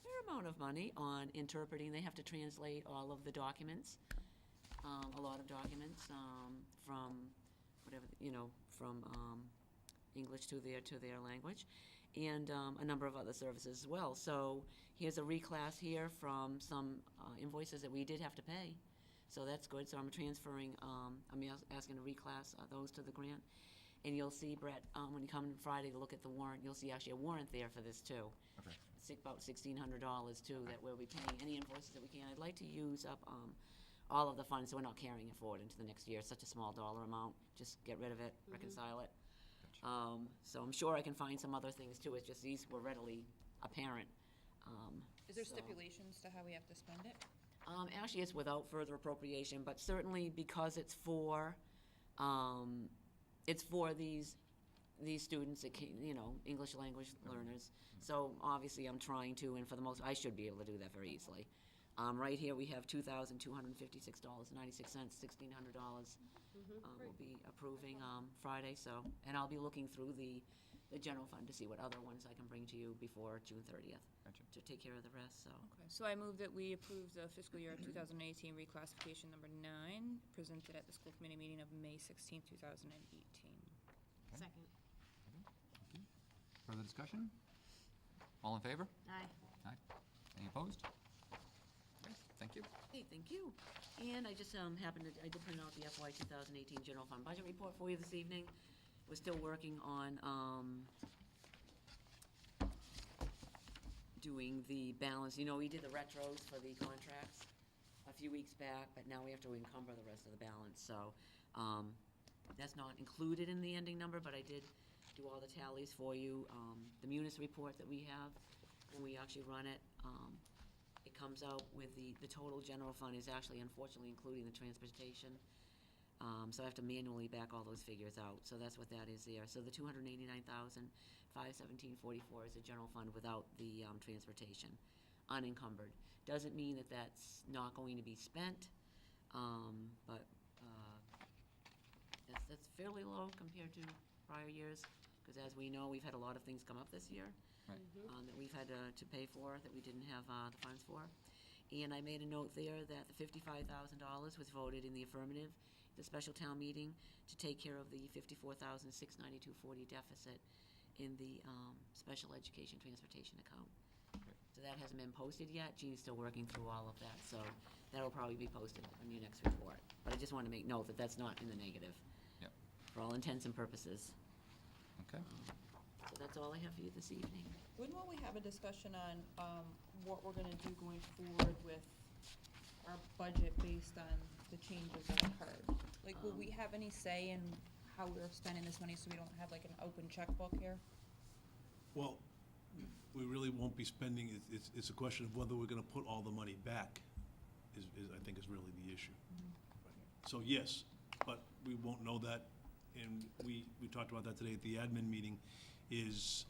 fair amount of money on interpreting. They have to translate all of the documents, a lot of documents from whatever, from English to their language, and a number of other services as well. So here's a reclass here from some invoices that we did have to pay. So that's good. So I'm transferring, I'm asking to reclass those to the grant. And you'll see, Brett, when you come in Friday to look at the warrant, you'll see actually a warrant there for this too. Okay. About $1,600 too, that we'll be paying any invoices that we can. I'd like to use up all of the funds so we're not carrying it forward into the next year. It's such a small dollar amount. Just get rid of it, reconcile it. So I'm sure I can find some other things too. It's just these were readily apparent. Is there so- stipulations to how we have to spend it? Actually, it's without further appropriation, but certainly because it's for these students that can, English language learners. So obviously, I'm trying to, and for the most, I should be able to do that very easily. Right here, we have $2,256.96, $1,600. We'll be approving Friday. So, and I'll be looking through the general fund to see what other ones I can bring to you before June 30th. Gotcha. To take care of the rest. So. Okay, so I move that we approve the fiscal year 2018 reclassification number 9, presented at the school committee meeting of May 16, 2018. Second. Further discussion? All in favor? Aye. Aye. Any opposed? Okay, thank you. Hey, thank you. And I just I did print out the FY 2018 general fund budget report for you this evening. We're still working on doing the balance. We did the retros for the contracts a few weeks back, but now we have to encumber the rest of the balance. So that's not included in the ending number, but I did do all the tallies for you. The munis report that we have, when we actually run it, it comes out with the total general fund is actually, unfortunately, including the transportation. So I have to manually back all those figures out. So that's what that is there. So the $289,517.44 is the general fund without the transportation, unencumbered. Doesn't mean that that's not going to be spent, but that's fairly low compared to prior years, because as we know, we've had a lot of things come up this year Right. that we've had to pay for, that we didn't have the funds for. And I made a note there that the $55,000 was voted in the affirmative, the special town meeting, to take care of the $54,692.40 deficit in the special education transportation account. So that hasn't been posted yet. Jean's still working through all of that, so that'll probably be posted on your next report. But I just want to make note that that's not in the negative. Yep. For all intents and purposes. Okay. So that's all I have for you this evening. When will we have a discussion on what we're gonna do going forward with our budget based on the changes that occurred? Like, will we have any say in how we're spending this money so we don't have like an open checkbook here? Well, we really won't be spending, it's a question of whether we're gonna put all the money back, I think is really the issue. So yes, but we won't know that, and we talked about that today at the admin meeting, is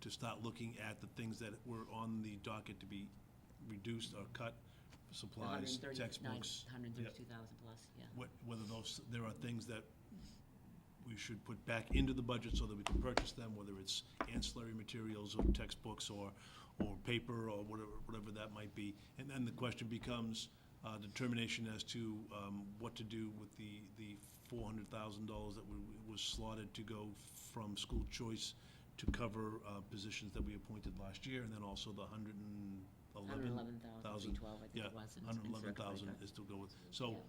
to start looking at the things that were on the docket to be reduced or cut, supplies, textbooks. 132,000 plus, yeah. Whether there are things that we should put back into the budget so that we can purchase them, whether it's ancillary materials or textbooks or paper or whatever that might be. And then the question becomes determination as to what to do with the $400,000 that was slotted to go from school choice to cover positions that we appointed last year, and then also the $111,000. $111,012, I think Yeah, it was. in $111,000 circulator. is to go with. So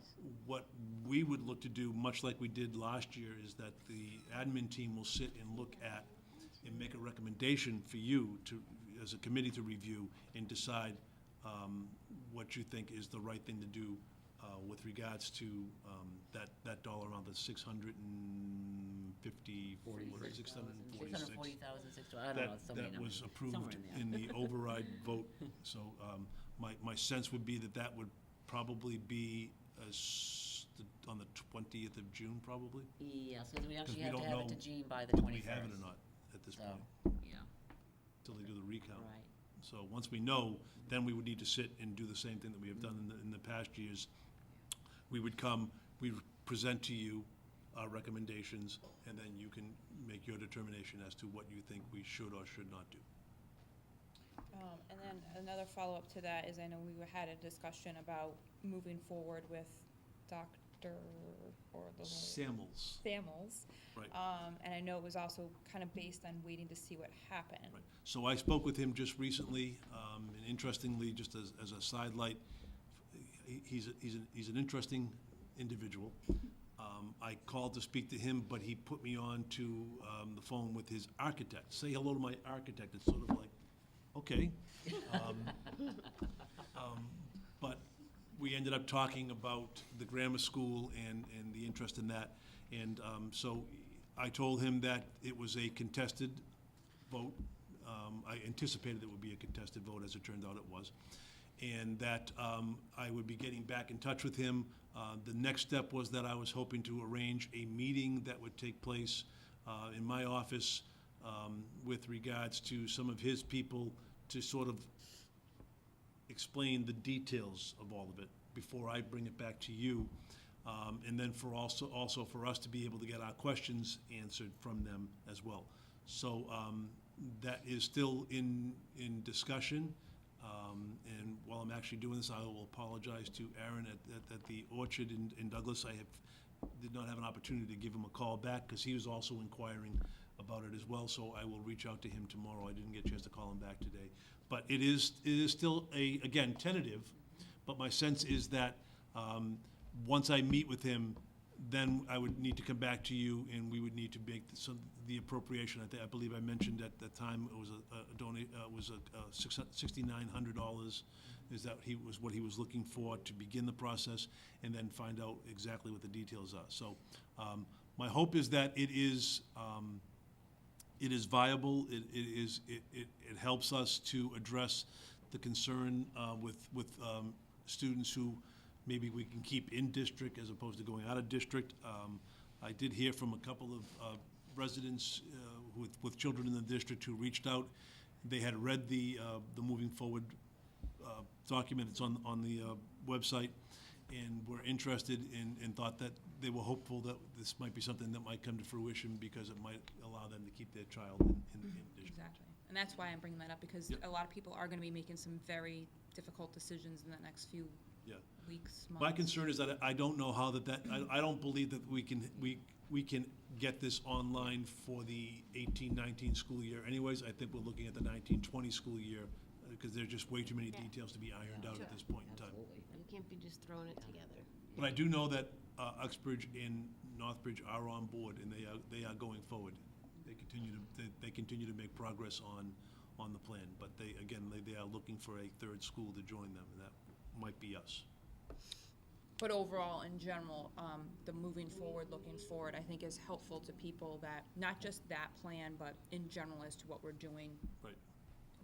what we would look to do, much like we did last year, is that the admin team will sit and look at and make a recommendation for you to, as a committee, to review and decide what you think is the right thing to do with regards to that dollar amount, the 650, 646. 640,000, I don't know, so many That was numbers. approved Somewhere in in there. the override vote. So my sense would be that would probably be on the 20th of June, probably? Yes, because we actually we have to don't have it know to Jean by the Whether 21st. we have it or not at this So, point, yeah, until they do the recount. right. So once we know, then we would need to sit and do the same thing that we have done in the past years. We would come, we would present to you our recommendations, and then you can make your determination as to what you think we should or should not do. And then another follow-up to that is I know we had a discussion about moving forward with Dr. or the Samuels, Samuels. right. And I know it was also kind of based on waiting to see what happened. Right. So I spoke with him just recently, and interestingly, just as a sidelight, he's an interesting individual. I called to speak to him, but he put me on to the phone with his architect. Say hello to my architect. It's sort of like, okay. But we ended up talking about the grammar school and the interest in that. And so I told him that it was a contested vote. I anticipated it would be a contested vote, as it turned out it was. And that I would be getting back in touch with him. The next step was that I was hoping to arrange a meeting that would take place in my office with regards to some of his people to sort of explain the details of all of it before I bring it back to you. And then for also for us to be able to get our questions answered from them as well. So that is still in discussion. And while I'm actually doing this, I will apologize to Aaron at the Orchard in Douglas. I did not have an opportunity to give him a call back because he was also inquiring about it as well. So I will reach out to him tomorrow. I didn't get a chance to call him back today. But it is still again, tentative, but my sense is that once I meet with him, then I would need to come back to you, and we would need to make the appropriation. I believe I mentioned at the time it was $6,900. Is that what he was looking for to begin the process, and then find out exactly what the details are. So my hope is that it is viable. It helps us to address the concern with students who maybe we can keep in district as opposed to going out of district. I did hear from a couple of residents with children in the district who reached out. They had read the moving forward document. It's on the website, and were interested and thought that they were hopeful that this might be something that might come to fruition because it might allow them to keep their child in district. Exactly. And that's why I'm bringing that up, because Yep. a lot of people are going to be making some very difficult decisions in the next few Yeah. weeks, months. My concern is that I don't know how I don't believe that we can get this online for the 18-19 school year anyways. I think we're looking at the 19-20 school year, because there's just way too many details to be ironed out at this point in time. You can't be just throwing it together. But I do know that Uxbridge and Northbridge are on board, and they are going forward. They continue to make progress on the plan, but they are looking for a third school to join them, and that might be us. But overall, in general, the moving forward, looking forward, I think is helpful to people that, not just that plan, but in general as to what we're doing Right.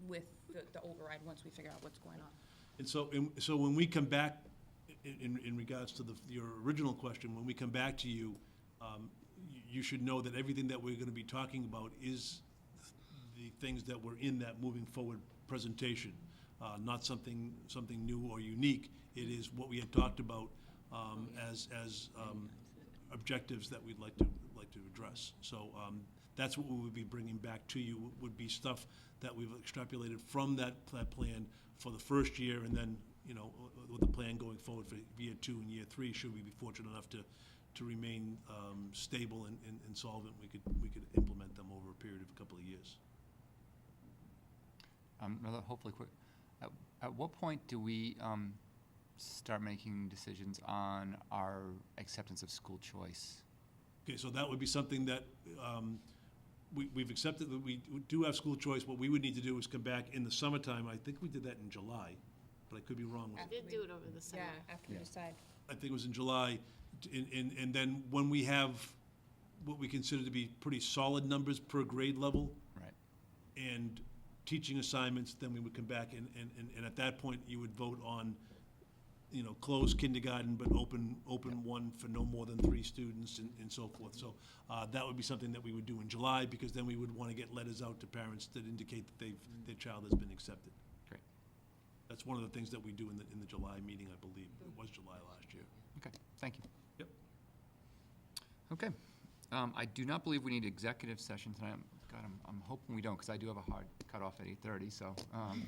with the override once we figure out what's going on. And so when we come back, in regards to your original question, when we come back to you, you should know that everything that we're gonna be talking about is the things that were in that moving forward presentation. Not something new or unique. It is what we had talked about as objectives that we'd like to address. So that's what we would be bringing back to you, would be stuff that we've extrapolated from that plan for the first year, and then, with the plan going forward for year 2 and year 3, should we be fortunate enough to remain stable and solvent, we could implement them over a period of a couple of years. Hopefully quick. At what point do we start making decisions on our acceptance of school choice? Okay, so that would be something that we've accepted, that we do have school choice. What we would need to do is come back in the summertime. I think we did that in July, but I could be wrong. We did do it over the summer. Yeah, after we decide. I think it was in July, and then when we have what we consider to be pretty solid numbers per grade level. Right. And teaching assignments, then we would come back and at that point, you would vote on close kindergarten, but open one for no more than 3 students and so forth. So that would be something that we would do in July, because then we would want to get letters out to parents that indicate that their child has been accepted. Great. That's one of the things that we do in the July meeting, I believe. It was July last year. Okay, thank you. Yep. Okay. I do not believe we need executive session tonight. God, I'm hoping we don't, because I do have a hard cutoff at 8:30, so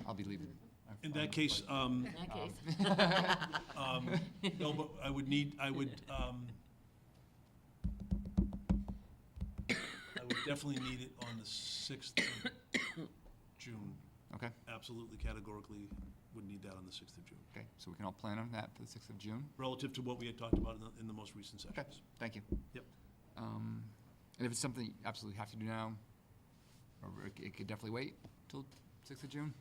I'll be leaving. In that case, In that case. no, but I would definitely need it on the 6th of June. Okay, Absolutely, categorically would need that on the 6th of June, okay, so we can all plan on that for the 6th of June. relative to what we had talked about in the most recent Okay, sessions. thank you. Yep. And if it's something you absolutely have to do now, or it could definitely wait till 6th of June?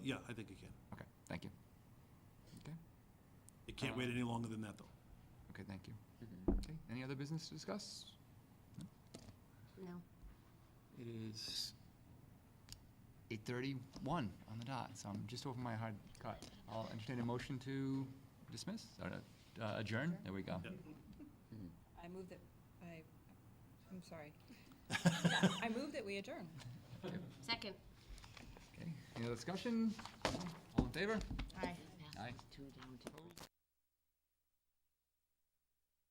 Yeah, I think it can. Okay, thank you. Okay, It can't wait any longer than that, though. okay, thank you. Okay, any other business to discuss? No. It is 8:31 on the dot, so I'm just over my hard cut. I'll entertain a motion to dismiss, or adjourn, there we go. Yep. I move that, I'm sorry. I move that we adjourn. Second. Okay, any other discussion? All in favor? Aye. Aye. Two down to.